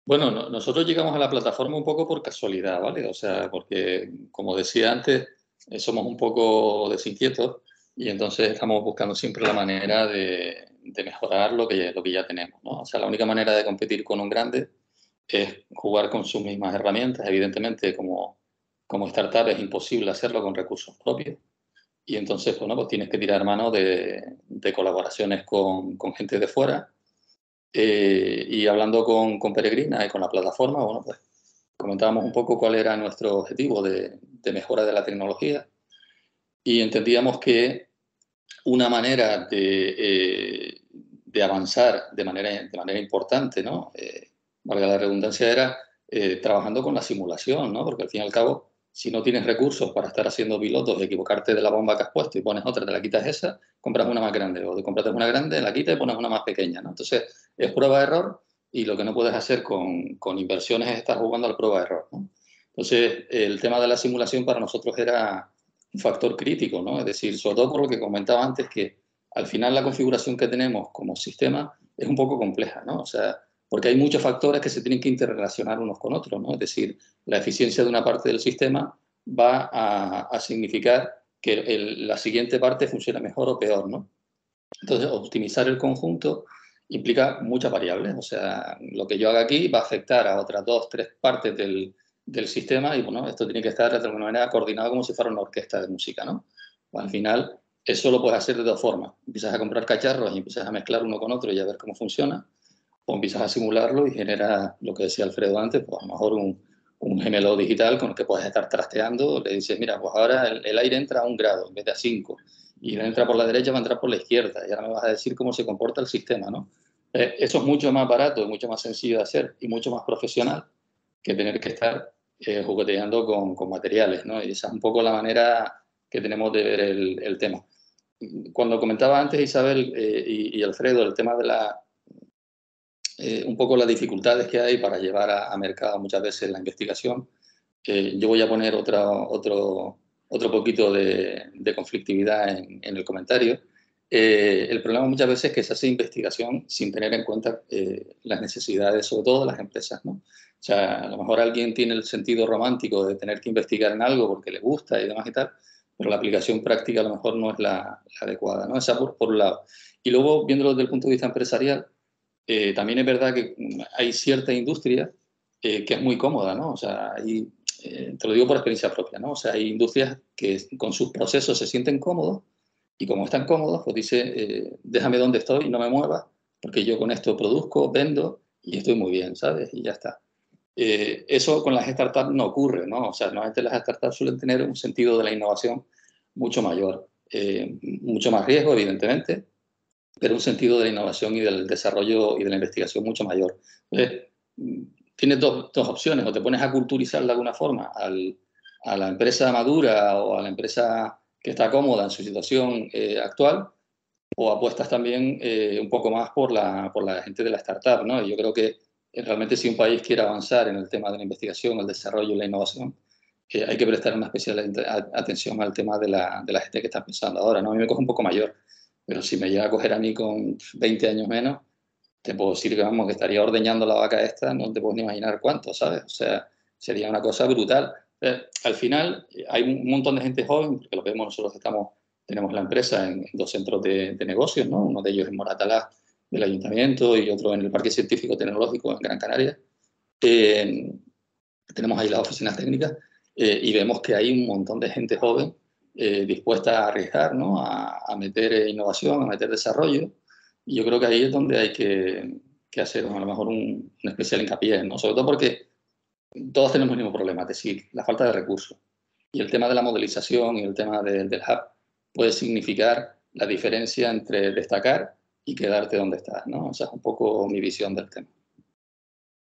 Bueno, nosotros llegamos a la plataforma un poco por casualidad, ¿vale? O sea, porque, como decía antes, somos un poco desinquietos y entonces estamos buscando siempre la manera de mejorar lo que ya tenemos, ¿no? O sea, la única manera de competir con un grande es jugar con sus mismas herramientas. Evidentemente, como startup es imposible hacerlo con recursos propios. Y entonces, bueno, pues tienes que tirar mano de colaboraciones con gente de fuera. Y hablando con Peregrina y con la plataforma, bueno, pues comentábamos un poco cuál era nuestro objetivo de mejora de la tecnología y entendíamos que una manera de avanzar de manera importante, ¿no? Valga la redundancia, era trabajando con la simulación, ¿no? Porque al fin y al cabo, si no tienes recursos para estar haciendo pilotos y equivocarte de la bomba que has puesto y pones otra, te la quitas esa, compras una más grande, o te compras una grande, la quitas y pones una más pequeña, ¿no? Entonces, es prueba-error y lo que no puedes hacer con inversiones es estar jugando al prueba-error, ¿no? Entonces, el tema de la simulación para nosotros era un factor crítico, ¿no? Es decir, sobre todo por lo que comentaba antes, que al final la configuración que tenemos como sistema es un poco compleja, ¿no? O sea, porque hay muchos factores que se tienen que interrelacionar unos con otros, ¿no? Es decir, la eficiencia de una parte del sistema va a significar que la siguiente parte funcione mejor o peor, ¿no? Entonces, optimizar el conjunto implica muchas variables. O sea, lo que yo haga aquí va a afectar a otras 2, 3 partes del sistema y, bueno, esto tiene que estar de alguna manera coordinado como si fuera una orquesta de música, ¿no? Pues, al final, eso lo puedes hacer de dos formas. Empiezas a comprar cacharros y empiezas a mezclar uno con otro y a ver cómo funciona. O empiezas a simularlo y genera lo que decía Alfredo antes, pues a lo mejor un gemelo digital con el que puedes estar trasteando. Le dices, mira, pues ahora el aire entra a 1 grado en vez de a 5. Y no entra por la derecha, va a entrar por la izquierda. Y ahora me vas a decir cómo se comporta el sistema, ¿no? Eso es mucho más barato, mucho más sencillo de hacer y mucho más profesional que tener que estar jugueteando con materiales, ¿no? Y esa es un poco la manera que tenemos de ver el tema. Cuando comentaba antes Isabel y Alfredo el tema de un poco las dificultades que hay para llevar a mercado muchas veces la investigación, yo voy a poner otro poquito de conflictividad en el comentario. El problema muchas veces es que se hace investigación sin tener en cuenta las necesidades, sobre todo de las empresas, ¿no? O sea, a lo mejor alguien tiene el sentido romántico de tener que investigar en algo porque le gusta y demás y tal, pero la aplicación práctica a lo mejor no es la adecuada, ¿no? Esa por un lado. Y luego, viéndolo desde el punto de vista empresarial, también es verdad que hay cierta industria que es muy cómoda, ¿no? O sea, te lo digo por experiencia propia, ¿no? O sea, hay industrias que con sus procesos se sienten cómodos y como están cómodos, pues dice, déjame donde estoy y no me muevas, porque yo con esto produzco, vendo y estoy muy bien, ¿sabes? Y ya está. Eso con las startups no ocurre, ¿no? O sea, normalmente las startups suelen tener un sentido de la innovación mucho mayor, mucho más riesgo, evidentemente, pero un sentido de la innovación y del desarrollo y de la investigación mucho mayor. Entonces, tienes dos opciones, o te pones a culturizar de alguna forma a la empresa madura o a la empresa que está cómoda en su situación actual, o apuestas también un poco más por la gente de la startup, ¿no? Y yo creo que realmente si un país quiere avanzar en el tema de la investigación, el desarrollo y la innovación, hay que prestar una especial atención al tema de la gente que está pensando ahora, ¿no? A mí me coge un poco mayor, pero si me llega a coger a mí con 20 años menos, te puedo decir que, vamos, que estaría ordeñando la vaca esta, no te puedes ni imaginar cuánto, ¿sabes? O sea, sería una cosa brutal. Al final, hay un montón de gente joven, porque lo vemos nosotros tenemos la empresa en 2 centros de negocios, ¿no? Uno de ellos en Moratalá, del Ayuntamiento, y otro en el Parque Científico Tecnológico en Gran Canaria. Tenemos ahí las oficinas técnicas y vemos que hay un montón de gente joven dispuesta a arriesgar, ¿no? A meter innovación, a meter desarrollo. Y yo creo que ahí es donde hay que hacer a lo mejor un especial hincapié, ¿no? Sobre todo porque todos tenemos el mismo problema, es decir, la falta de recursos. Y el tema de la modelización y el tema del hub puede significar la diferencia entre destacar y quedarte donde estás, ¿no? Esa es un poco mi visión del tema.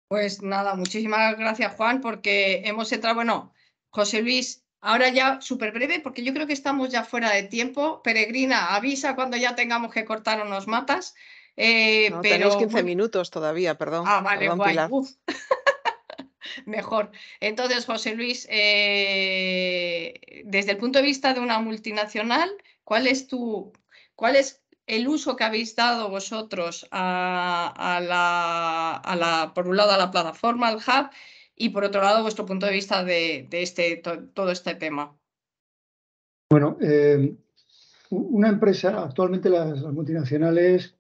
Pues nada, muchísimas gracias, Juan, porque hemos entrado, bueno, José Luis, ahora ya súper breve, porque yo creo que estamos ya fuera de tiempo. Peregrina, avisa cuando ya tengamos que cortar o nos matas. No, pero tenéis 15 minutos todavía, perdón. Ah, vale, Perdón, guay. Pilar. Mejor. Entonces, José Luis, desde el punto de vista de una multinacional, ¿cuál es el uso que habéis dado vosotros por un lado, a la plataforma, al hub, y por otro lado, vuestro punto de vista de todo este tema? Bueno, una empresa, actualmente las multinacionales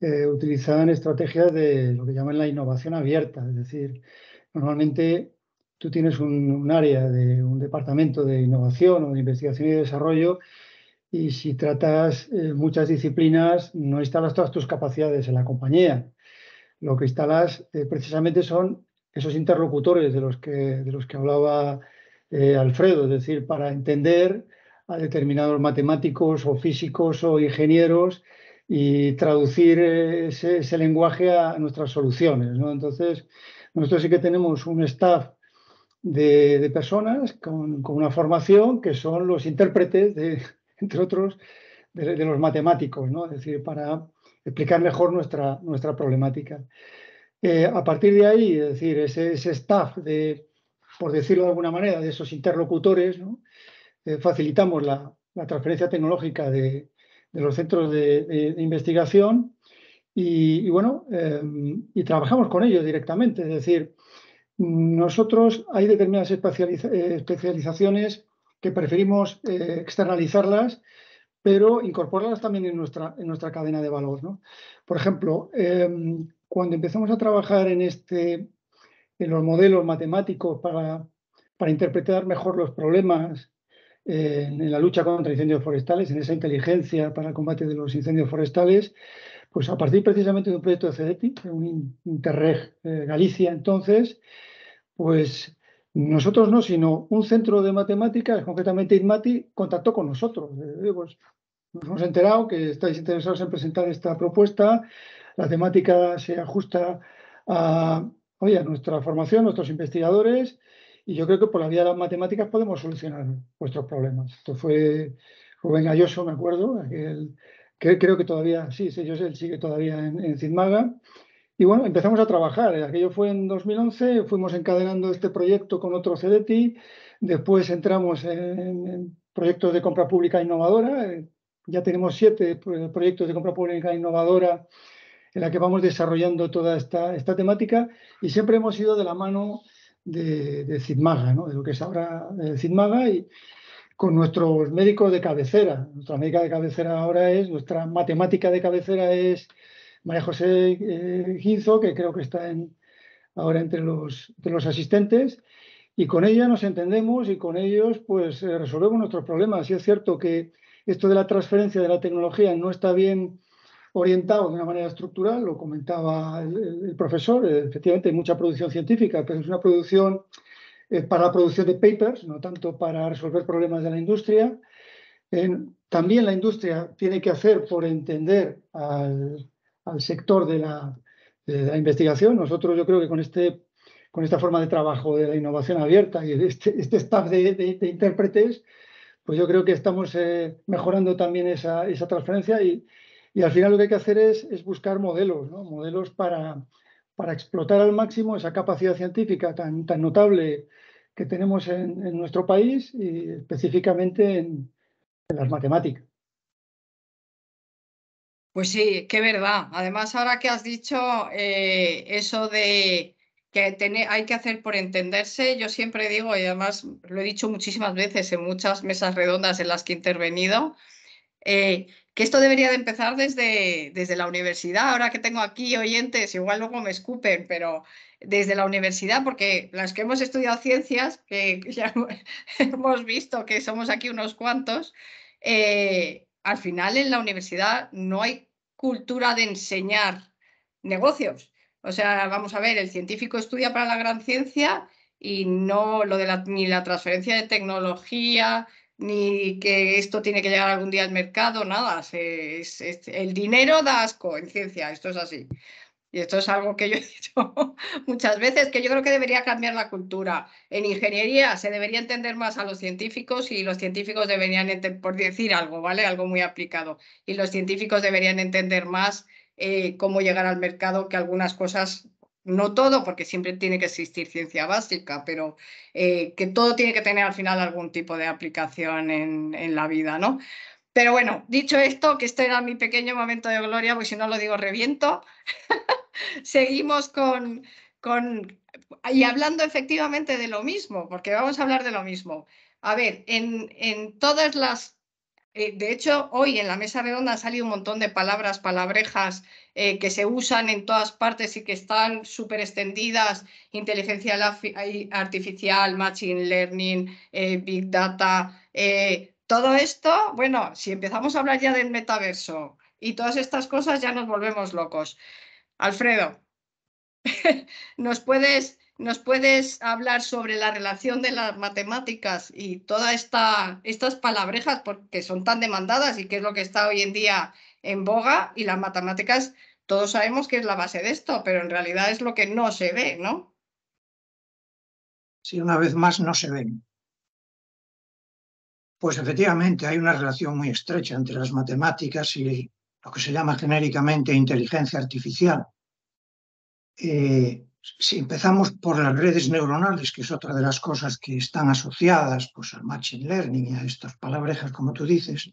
utilizan estrategias de lo que llaman la innovación abierta, es decir, normalmente tú tienes un área de un departamento de innovación o de investigación y desarrollo y si tratas muchas disciplinas no instalas todas tus capacidades en la compañía. Lo que instalas precisamente son esos interlocutores de los que hablaba Alfredo, es decir, para entender a determinados matemáticos o físicos o ingenieros y traducir ese lenguaje a nuestras soluciones, ¿no? Entonces, nosotros sí que tenemos un staff de personas con una formación que son los intérpretes, entre otros, de los matemáticos, ¿no? Es decir, para explicar mejor nuestra problemática. A partir de ahí, es decir, ese staff por decirlo de alguna manera, de esos interlocutores, ¿no? Facilitamos la transferencia tecnológica de los centros de investigación y bueno, y trabajamos con ellos directamente. Es decir, nosotros hay determinadas especializaciones que preferimos externalizarlas, pero incorporarlas también en nuestra cadena de valor, ¿no? Por ejemplo, cuando empezamos a trabajar en los modelos matemáticos para interpretar mejor los problemas en la lucha contra incendios forestales, en esa inteligencia para el combate de los incendios forestales, pues a partir precisamente de un proyecto de CEDETI, un Interreg Galicia entonces, pues nosotros no, sino un centro de matemáticas, concretamente INMATI, contactó con nosotros. Pues nos hemos enterado que estáis interesados en presentar esta propuesta, la temática se ajusta a nuestra formación, nuestros investigadores, y yo creo que por la vía de las matemáticas podemos solucionar vuestros problemas. Esto fue Rubén Galloso, me acuerdo, que creo que todavía, sí, él sigue todavía en CIDMAGA. Y bueno, empezamos a trabajar. Aquello fue en 2011, fuimos encadenando este proyecto con otro CEDETI, después entramos en proyectos de compra pública innovadora. Ya tenemos 7 proyectos de compra pública innovadora en la que vamos desarrollando toda esta temática y siempre hemos ido de la mano de CIDMAGA, ¿no? De lo que es ahora CIDMAGA, y con nuestros médicos de cabecera. Nuestra médica de cabecera ahora nuestra matemática de cabecera es María José Ginzo, que creo que está ahora entre los asistentes, y con ella nos entendemos y con ellos pues resolvemos nuestros problemas. Y es cierto que esto de la transferencia de la tecnología no está bien orientado de una manera estructural, lo comentaba el profesor, efectivamente hay mucha producción científica, pero es una producción para la producción de papers, no tanto para resolver problemas de la industria. También la industria tiene que hacer por entender al sector de la investigación. Nosotros yo creo que con esta forma de trabajo de la innovación abierta y de este staff de intérpretes, pues yo creo que estamos mejorando también esa transferencia y al final lo que hay que hacer es buscar modelos, ¿no? Modelos para explotar al máximo esa capacidad científica tan notable que tenemos en nuestro país y específicamente en las matemáticas. Pues sí, qué verdad. Además, ahora que has dicho eso de que hay que hacer por entenderse, yo siempre digo, y además lo he dicho muchísimas veces en muchas mesas redondas en las que he intervenido, que esto debería de empezar desde la universidad. Ahora que tengo aquí oyentes, igual luego me escupen, pero desde la universidad, porque las que hemos estudiado ciencias, que ya hemos visto que somos aquí unos cuantos, al final en la universidad no hay cultura de enseñar negocios. O sea, vamos a ver, el científico estudia para la gran ciencia y no lo de ni la transferencia de tecnología, ni que esto tiene que llegar algún día al mercado, nada. El dinero da asco en ciencia, esto es así. Y esto es algo que yo he dicho muchas veces, que yo creo que debería cambiar la cultura. En ingeniería se debería entender más a los científicos y los científicos deberían, por decir algo, ¿vale? Algo muy aplicado. Y los científicos deberían entender más cómo llegar al mercado, que algunas cosas, no todo, porque siempre tiene que existir ciencia básica, pero que todo tiene que tener al final algún tipo de aplicación en la vida, ¿no? Pero bueno, dicho esto, que este era mi pequeño momento de gloria, porque si no lo digo reviento. Seguimos y hablando efectivamente de lo mismo, porque vamos a hablar de lo mismo. A ver, en todas las... de hecho, hoy en la mesa redonda han salido un montón de palabrejas que se usan en todas partes y que están súper extendidas: inteligencia artificial, machine learning, big data. Todo esto, bueno, si empezamos a hablar ya del metaverso y todas estas cosas, ya nos volvemos locos. Alfredo, ¿nos puedes ¿nos puedes hablar sobre la relación de las matemáticas y todas estas palabrejas porque son tan demandadas y qué es lo que está hoy en día en boga? Y las matemáticas, todos sabemos que es la base de esto, pero en realidad es lo que no se ve, ¿no? Sí, una vez más no se ven. Pues efectivamente hay una relación muy estrecha entre las matemáticas y lo que se llama genéricamente inteligencia artificial. Si empezamos por las redes neuronales, que es otra de las cosas que están asociadas pues, al machine learning y a estas palabrejas, como tú dices,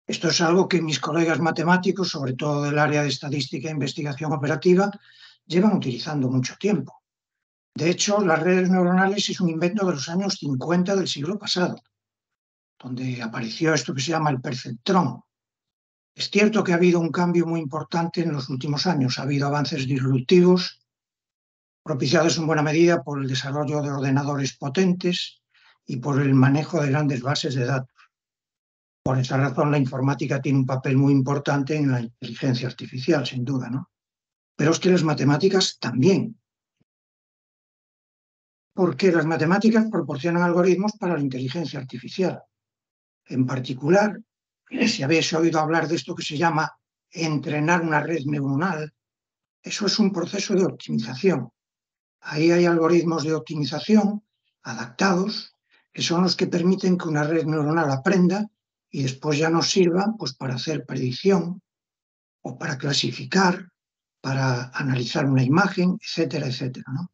esto es algo que mis colegas matemáticos, sobre todo del área de estadística e investigación operativa, llevan utilizando mucho tiempo. De hecho, las redes neuronales es un invento de los años 50 del siglo pasado, donde apareció esto que se llama el perceptrón. Es cierto que ha habido un cambio muy importante en los últimos años, ha habido avances disruptivos propiciados en buena medida por el desarrollo de ordenadores potentes y por el manejo de grandes bases de datos. Por esa razón, la informática tiene un papel muy importante en la inteligencia artificial, sin duda, ¿no? Pero es que las matemáticas también, porque las matemáticas proporcionan algoritmos para la inteligencia artificial. En particular, si habéis oído hablar de esto que se llama entrenar una red neuronal, eso es un proceso de optimización. Ahí hay algoritmos de optimización adaptados que son los que permiten que una red neuronal aprenda y después ya nos sirva pues, para hacer predicción o para clasificar, para analizar una imagen, etcétera, etcétera, ¿no?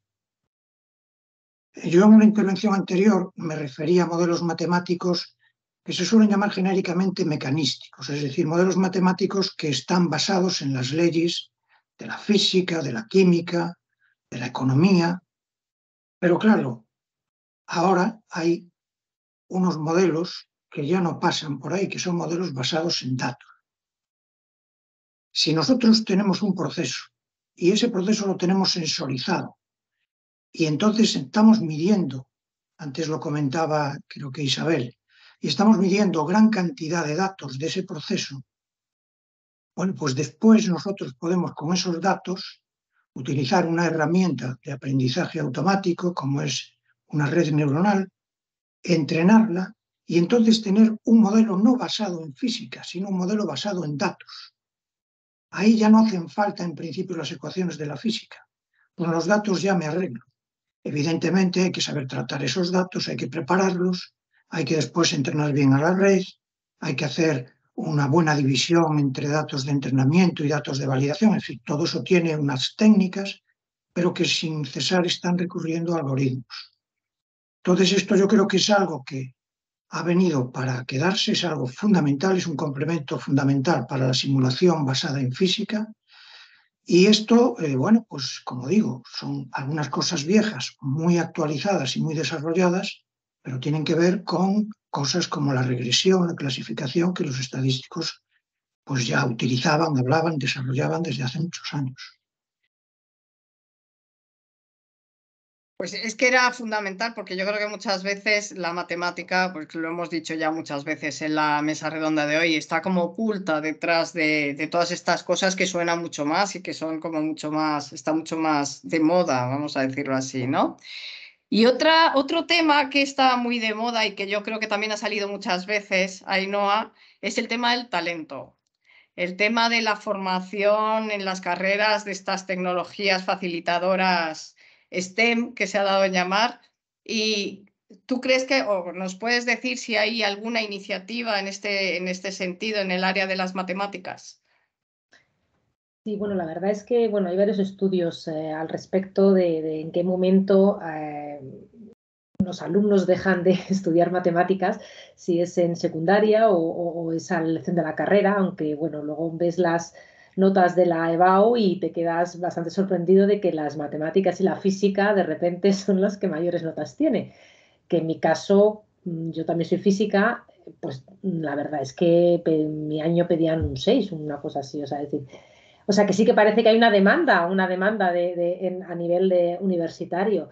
Yo en una intervención anterior me refería a modelos matemáticos que se suelen llamar genéricamente mecanísticos, es decir, modelos matemáticos que están basados en las leyes de la física, de la química, de la economía. Pero claro, ahora hay unos modelos que ya no pasan por ahí, que son modelos basados en datos. Si nosotros tenemos un proceso y ese proceso lo tenemos sensorizado y entonces estamos midiendo, antes lo comentaba creo que Isabel, y estamos midiendo gran cantidad de datos de ese proceso, bueno, pues después nosotros podemos con esos datos utilizar una herramienta de aprendizaje automático como es una red neuronal, entrenarla y entonces tener un modelo no basado en física, sino un modelo basado en datos. Ahí ya no hacen falta en principio las ecuaciones de la física. Con los datos ya me arreglo. Evidentemente hay que saber tratar esos datos, hay que prepararlos, hay que después entrenar bien a la red, hay que hacer una buena división entre datos de entrenamiento y datos de validación. En fin, todo eso tiene unas técnicas, pero que sin cesar están recurriendo a algoritmos. Entonces esto yo creo que es algo que ha venido para quedarse, es algo fundamental, es un complemento fundamental para la simulación basada en física. Y esto, bueno, pues como digo, son algunas cosas viejas, muy actualizadas y muy desarrolladas, pero tienen que ver con cosas como la regresión, la clasificación, que los estadísticos pues ya utilizaban, hablaban, desarrollaban desde hace muchos años. Pues es que era fundamental porque yo creo que muchas veces la matemática, pues lo hemos dicho ya muchas veces en la mesa redonda de hoy, está como oculta detrás de todas estas cosas que suenan mucho más y que son como mucho más, está mucho más de moda, vamos a decirlo así, ¿no? Y otro tema que está muy de moda y que yo creo que también ha salido muchas veces, Ainhoa, es el tema del talento. El tema de la formación en las carreras de estas tecnologías facilitadoras STEM, que se ha dado en llamar. ¿Y tú crees que, o nos puedes decir si hay alguna iniciativa en este sentido en el área de las matemáticas? Sí, bueno, la verdad es que bueno, hay varios estudios al respecto de en qué momento los alumnos dejan de estudiar matemáticas, si es en secundaria o es a la elección de la carrera, aunque bueno, luego ves las notas de la EBAU y te quedas bastante sorprendido de que las matemáticas y la física de repente son las que mayores notas tiene. Que en mi caso, yo también soy física, pues la verdad es que mi año pedían un 6, una cosa así, o sea que sí que parece que hay una demanda a nivel universitario.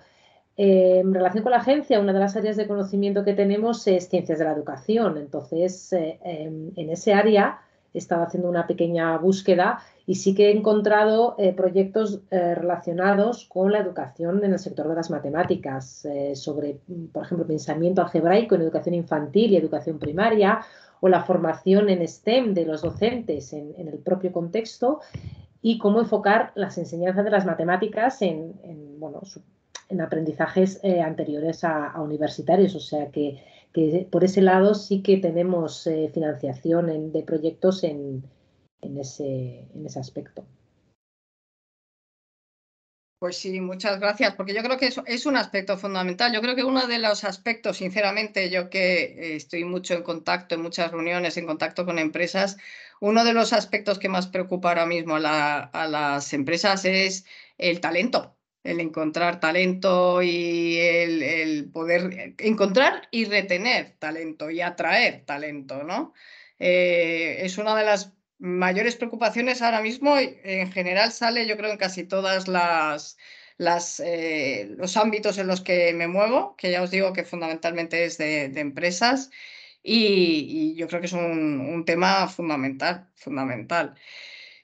En relación con la agencia, una de las áreas de conocimiento que tenemos es ciencias de la educación. Entonces, en ese área he estado haciendo una pequeña búsqueda Y sí que he encontrado proyectos relacionados con la educación en el sector de las matemáticas, sobre, por ejemplo, pensamiento algebraico en educación infantil y educación primaria, o la formación en STEM de los docentes en el propio contexto, y cómo enfocar las enseñanzas de las matemáticas en aprendizajes anteriores a universitarios. O sea que por ese lado sí que tenemos financiación de proyectos en ese aspecto. Pues sí, muchas gracias, porque yo creo que eso es un aspecto fundamental. Yo creo que uno de los aspectos, sinceramente, yo que estoy mucho en contacto, en muchas reuniones, en contacto con empresas, uno de los aspectos que más preocupa ahora mismo a las empresas es el talento, el encontrar talento y el poder encontrar y retener talento y atraer talento, ¿no? Es una de las mayores preocupaciones ahora mismo, en general sale, yo creo, en casi todas los ámbitos en los que me muevo, que ya os digo que fundamentalmente es de empresas, y yo creo que es un tema fundamental.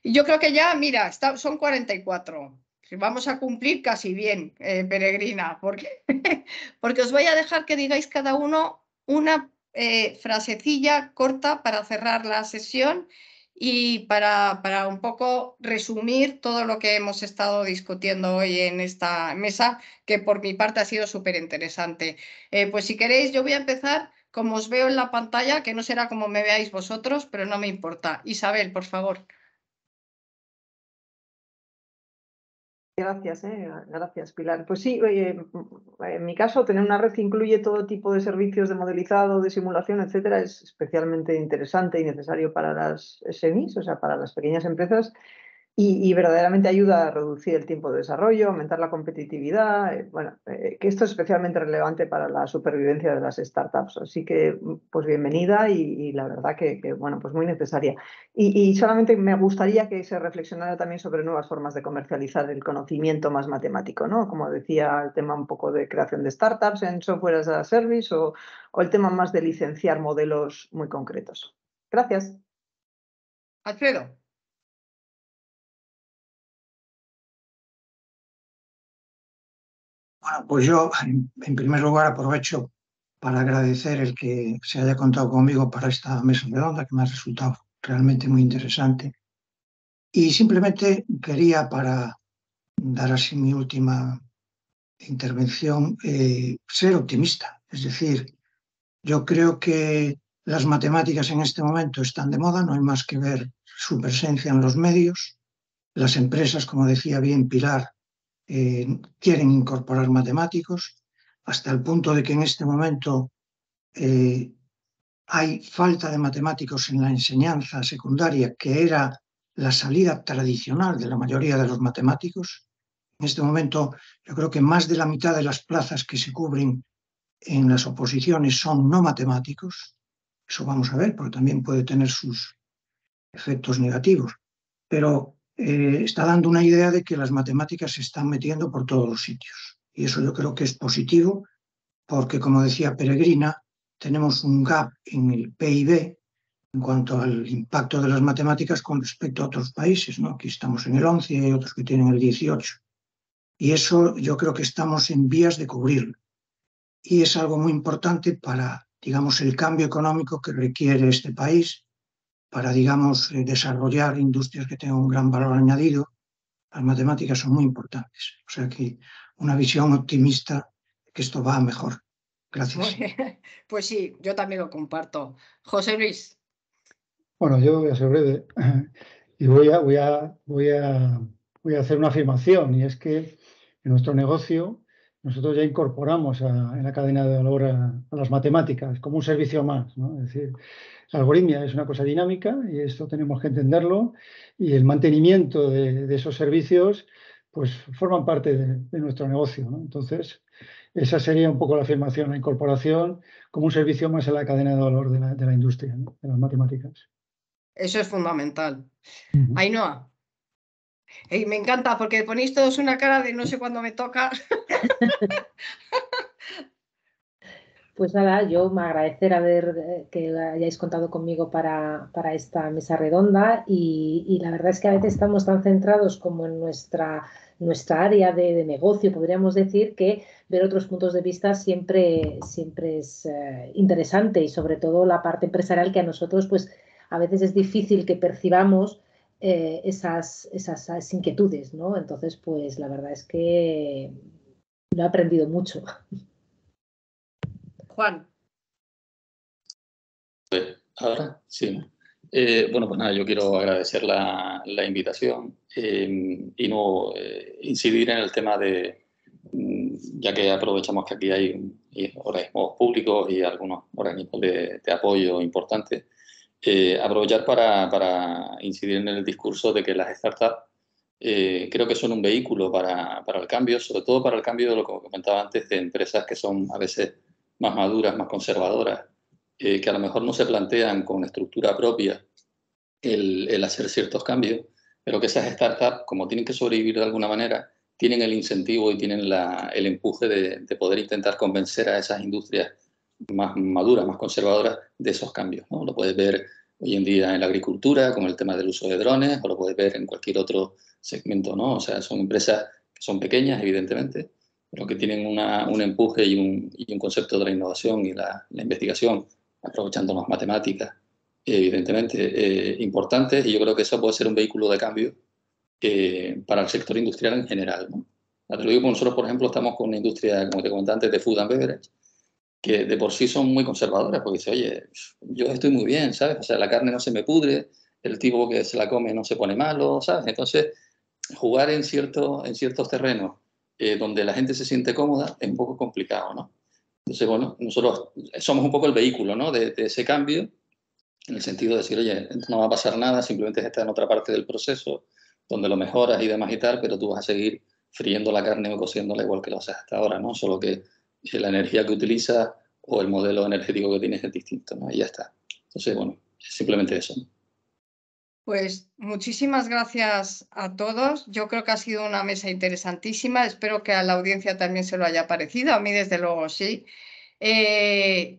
Y yo creo que ya, mira, son 44. Vamos a cumplir casi bien, Peregrina, porque, porque os voy a dejar que digáis cada uno una frasecilla corta para cerrar la sesión y para un poco resumir todo lo que hemos estado discutiendo hoy en esta mesa, que por mi parte ha sido súper interesante. Pues si queréis, yo voy a empezar como os veo en la pantalla, que no será como me veáis vosotros, pero no me importa. Isabel, por favor. Gracias, Pilar. Pues sí, en mi caso, tener una red que incluye todo tipo de servicios de modelizado, de simulación, etcétera, es especialmente interesante y necesario para las SMEs, o sea, para las pequeñas empresas, y verdaderamente ayuda a reducir el tiempo de desarrollo, aumentar la competitividad, que esto es especialmente relevante para la supervivencia de las startups. Así que, pues bienvenida y la verdad que pues muy necesaria. Y solamente me gustaría que se reflexionara también sobre nuevas formas de comercializar el conocimiento más matemático, ¿no? Como decía, el tema un poco de creación de startups en software as a service o el tema más de licenciar modelos muy concretos. Gracias. Alfredo. Bueno, pues yo en primer lugar aprovecho para agradecer el que se haya contado conmigo para esta mesa redonda, que me ha resultado realmente muy interesante. Y simplemente quería, para dar así mi última intervención, ser optimista. Es decir, yo creo que las matemáticas en este momento están de moda, no hay más que ver su presencia en los medios. Las empresas, como decía bien Pilar, quieren incorporar matemáticos, hasta el punto de que en este momento hay falta de matemáticos en la enseñanza secundaria, que era la salida tradicional de la mayoría de los matemáticos. En este momento, yo creo que más de la mitad de las plazas que se cubren en las oposiciones son no matemáticos. Eso vamos a ver, porque también puede tener sus efectos negativos. Pero está dando una idea de que las matemáticas se están metiendo por todos los sitios. Y eso yo creo que es positivo, porque, como decía Peregrina, tenemos un gap en el PIB en cuanto al impacto de las matemáticas con respecto a otros países, ¿no? Aquí estamos en el 11 y hay otros que tienen el 18. Y eso yo creo que estamos en vías de cubrirlo. Y es algo muy importante para, digamos, el cambio económico que requiere este país, para, digamos, desarrollar industrias que tengan un gran valor añadido. Las matemáticas son muy importantes. O sea que una visión optimista de que esto va a mejor. Gracias. Pues sí, yo también lo comparto. José Luis. Bueno, yo voy a ser breve y voy a hacer una afirmación, y es que en nuestro negocio nosotros ya incorporamos en la cadena de valor a las matemáticas como un servicio más, ¿no? Es decir, la algoritmia es una cosa dinámica y esto tenemos que entenderlo, y el mantenimiento de esos servicios pues forman parte de nuestro negocio, ¿no? Entonces, esa sería un poco la afirmación, la incorporación como un servicio más en la cadena de valor de la industria, ¿no? De las matemáticas. Eso es fundamental. Ainhoa. Me encanta porque ponéis todos una cara de no sé cuándo me toca. Pues nada, yo me agradecer que hayáis contado conmigo para esta mesa redonda y la verdad es que a veces estamos tan centrados como en nuestra área de negocio, podríamos decir, que ver otros puntos de vista siempre es interesante, y sobre todo la parte empresarial, que a nosotros pues a veces es difícil que percibamos esas inquietudes, ¿no? Entonces, pues la verdad es que lo he aprendido mucho. Juan. Ahora sí. Bueno, pues nada, yo quiero agradecer la invitación y no incidir en el tema de, ya que aprovechamos que aquí hay organismos públicos y algunos organismos de apoyo importantes, aprovechar para incidir en el discurso de que las startups creo que son un vehículo para el cambio, sobre todo para el cambio de lo que comentaba antes, de empresas que son a veces más maduras, más conservadoras, que a lo mejor no se plantean con estructura propia el hacer ciertos cambios, pero que esas startups, como tienen que sobrevivir de alguna manera, tienen el incentivo y tienen el empuje de poder intentar convencer a esas industrias más maduras, más conservadoras, de esos cambios, ¿no? Lo puedes ver hoy en día en la agricultura, con el tema del uso de drones, o lo puedes ver en cualquier otro segmento, ¿no? O sea, son empresas que son pequeñas, evidentemente, pero que tienen un empuje y un concepto de la innovación y la investigación, aprovechando las matemáticas, evidentemente, importantes, y yo creo que eso puede ser un vehículo de cambio para el sector industrial en general, ¿no? Te lo digo porque nosotros, por ejemplo, estamos con una industria, como te comentaba antes, de food and beverage, que de por sí son muy conservadoras, porque dice, oye, yo estoy muy bien, ¿sabes? O sea, la carne no se me pudre, el tipo que se la come no se pone malo, ¿sabes? Entonces, jugar en ciertos terrenos donde la gente se siente cómoda es un poco complicado, ¿no? Entonces, bueno, nosotros somos un poco el vehículo, ¿no?, de ese cambio, en el sentido de decir, oye, no va a pasar nada, simplemente está en otra parte del proceso, donde lo mejoras y demás y tal, pero tú vas a seguir friendo la carne o cociéndola igual que lo haces hasta ahora, ¿no? Solo que la energía que utilizas o el modelo energético que tienes es distinto, ¿no? Y ya está. Entonces, bueno, simplemente eso, ¿no? Pues muchísimas gracias a todos. Yo creo que ha sido una mesa interesantísima. Espero que a la audiencia también se lo haya parecido. A mí, desde luego, sí.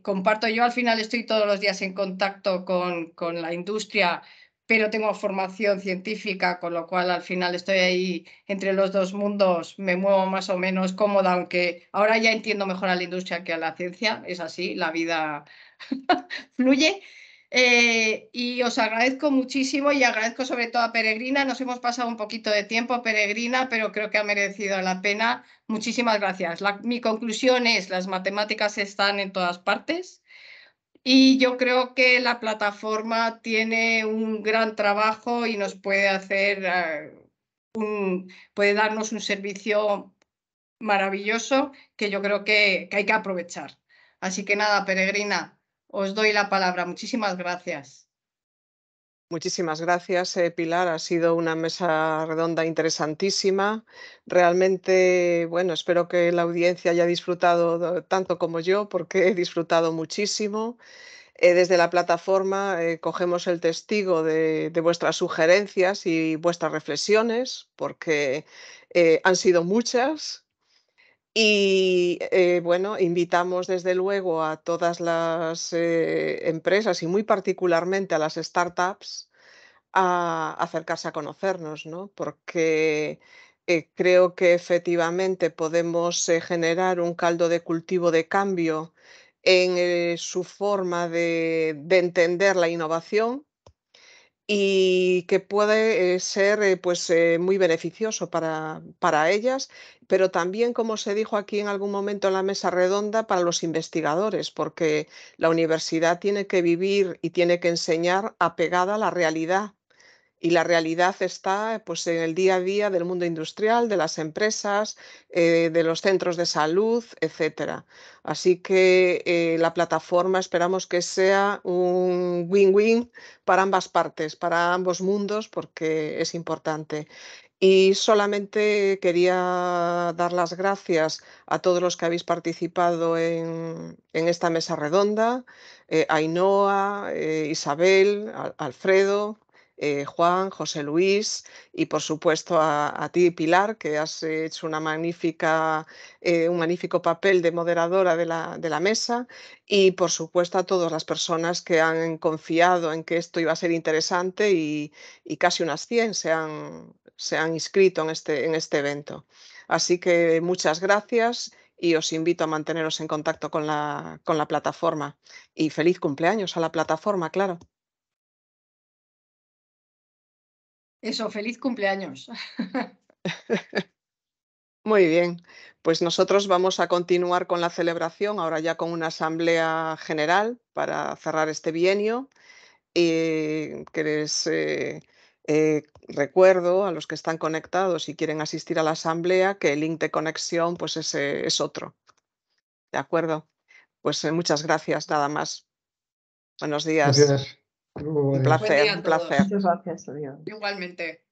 Comparto, yo al final estoy todos los días en contacto con la industria, pero tengo formación científica, con lo cual al final estoy ahí entre los dos mundos, me muevo más o menos cómoda, aunque ahora ya entiendo mejor a la industria que a la ciencia. Es así, la vida fluye. Y os agradezco muchísimo, y agradezco sobre todo a Peregrina. Nos hemos pasado un poquito de tiempo, Peregrina, pero creo que ha merecido la pena. Muchísimas gracias. Mi conclusión es: las matemáticas están en todas partes, y yo creo que la plataforma tiene un gran trabajo y nos puede hacer, puede darnos un servicio maravilloso que yo creo que hay que aprovechar. Así que nada, Peregrina, os doy la palabra. Muchísimas gracias. Muchísimas gracias, Pilar. Ha sido una mesa redonda interesantísima. Realmente, bueno, espero que la audiencia haya disfrutado tanto como yo, porque he disfrutado muchísimo. Desde la plataforma cogemos el testigo de vuestras sugerencias y vuestras reflexiones, porque han sido muchas. Y bueno, invitamos desde luego a todas las empresas, y muy particularmente a las startups, a acercarse a conocernos, ¿no? Porque creo que efectivamente podemos generar un caldo de cultivo de cambio en su forma de entender la innovación, y que puede ser pues, muy beneficioso para ellas, pero también, como se dijo aquí en algún momento en la mesa redonda, para los investigadores, porque la universidad tiene que vivir y tiene que enseñar apegada a la realidad. Y la realidad está, pues, en el día a día del mundo industrial, de las empresas, de los centros de salud, etcétera. Así que la plataforma esperamos que sea un win-win para ambas partes, para ambos mundos, porque es importante. Y solamente quería dar las gracias a todos los que habéis participado en esta mesa redonda, Ainhoa, Isabel, Alfredo, Juan, José Luis y por supuesto a ti, Pilar, que has hecho un magnífico papel de moderadora de la mesa y por supuesto a todas las personas que han confiado en que esto iba a ser interesante y casi unas 100 se han inscrito en este evento. Así que muchas gracias y os invito a manteneros en contacto con la plataforma. Y feliz cumpleaños a la plataforma, claro. Eso, feliz cumpleaños. Muy bien, pues nosotros vamos a continuar con la celebración, ahora ya con una asamblea general para cerrar este bienio. Que les recuerdo a los que están conectados y quieren asistir a la asamblea que el link de conexión pues es otro. ¿De acuerdo? Pues muchas gracias, nada más. Buenos días. Gracias. Un Buen placer, día a un todos. placer. Muchas gracias, adiós. Igualmente.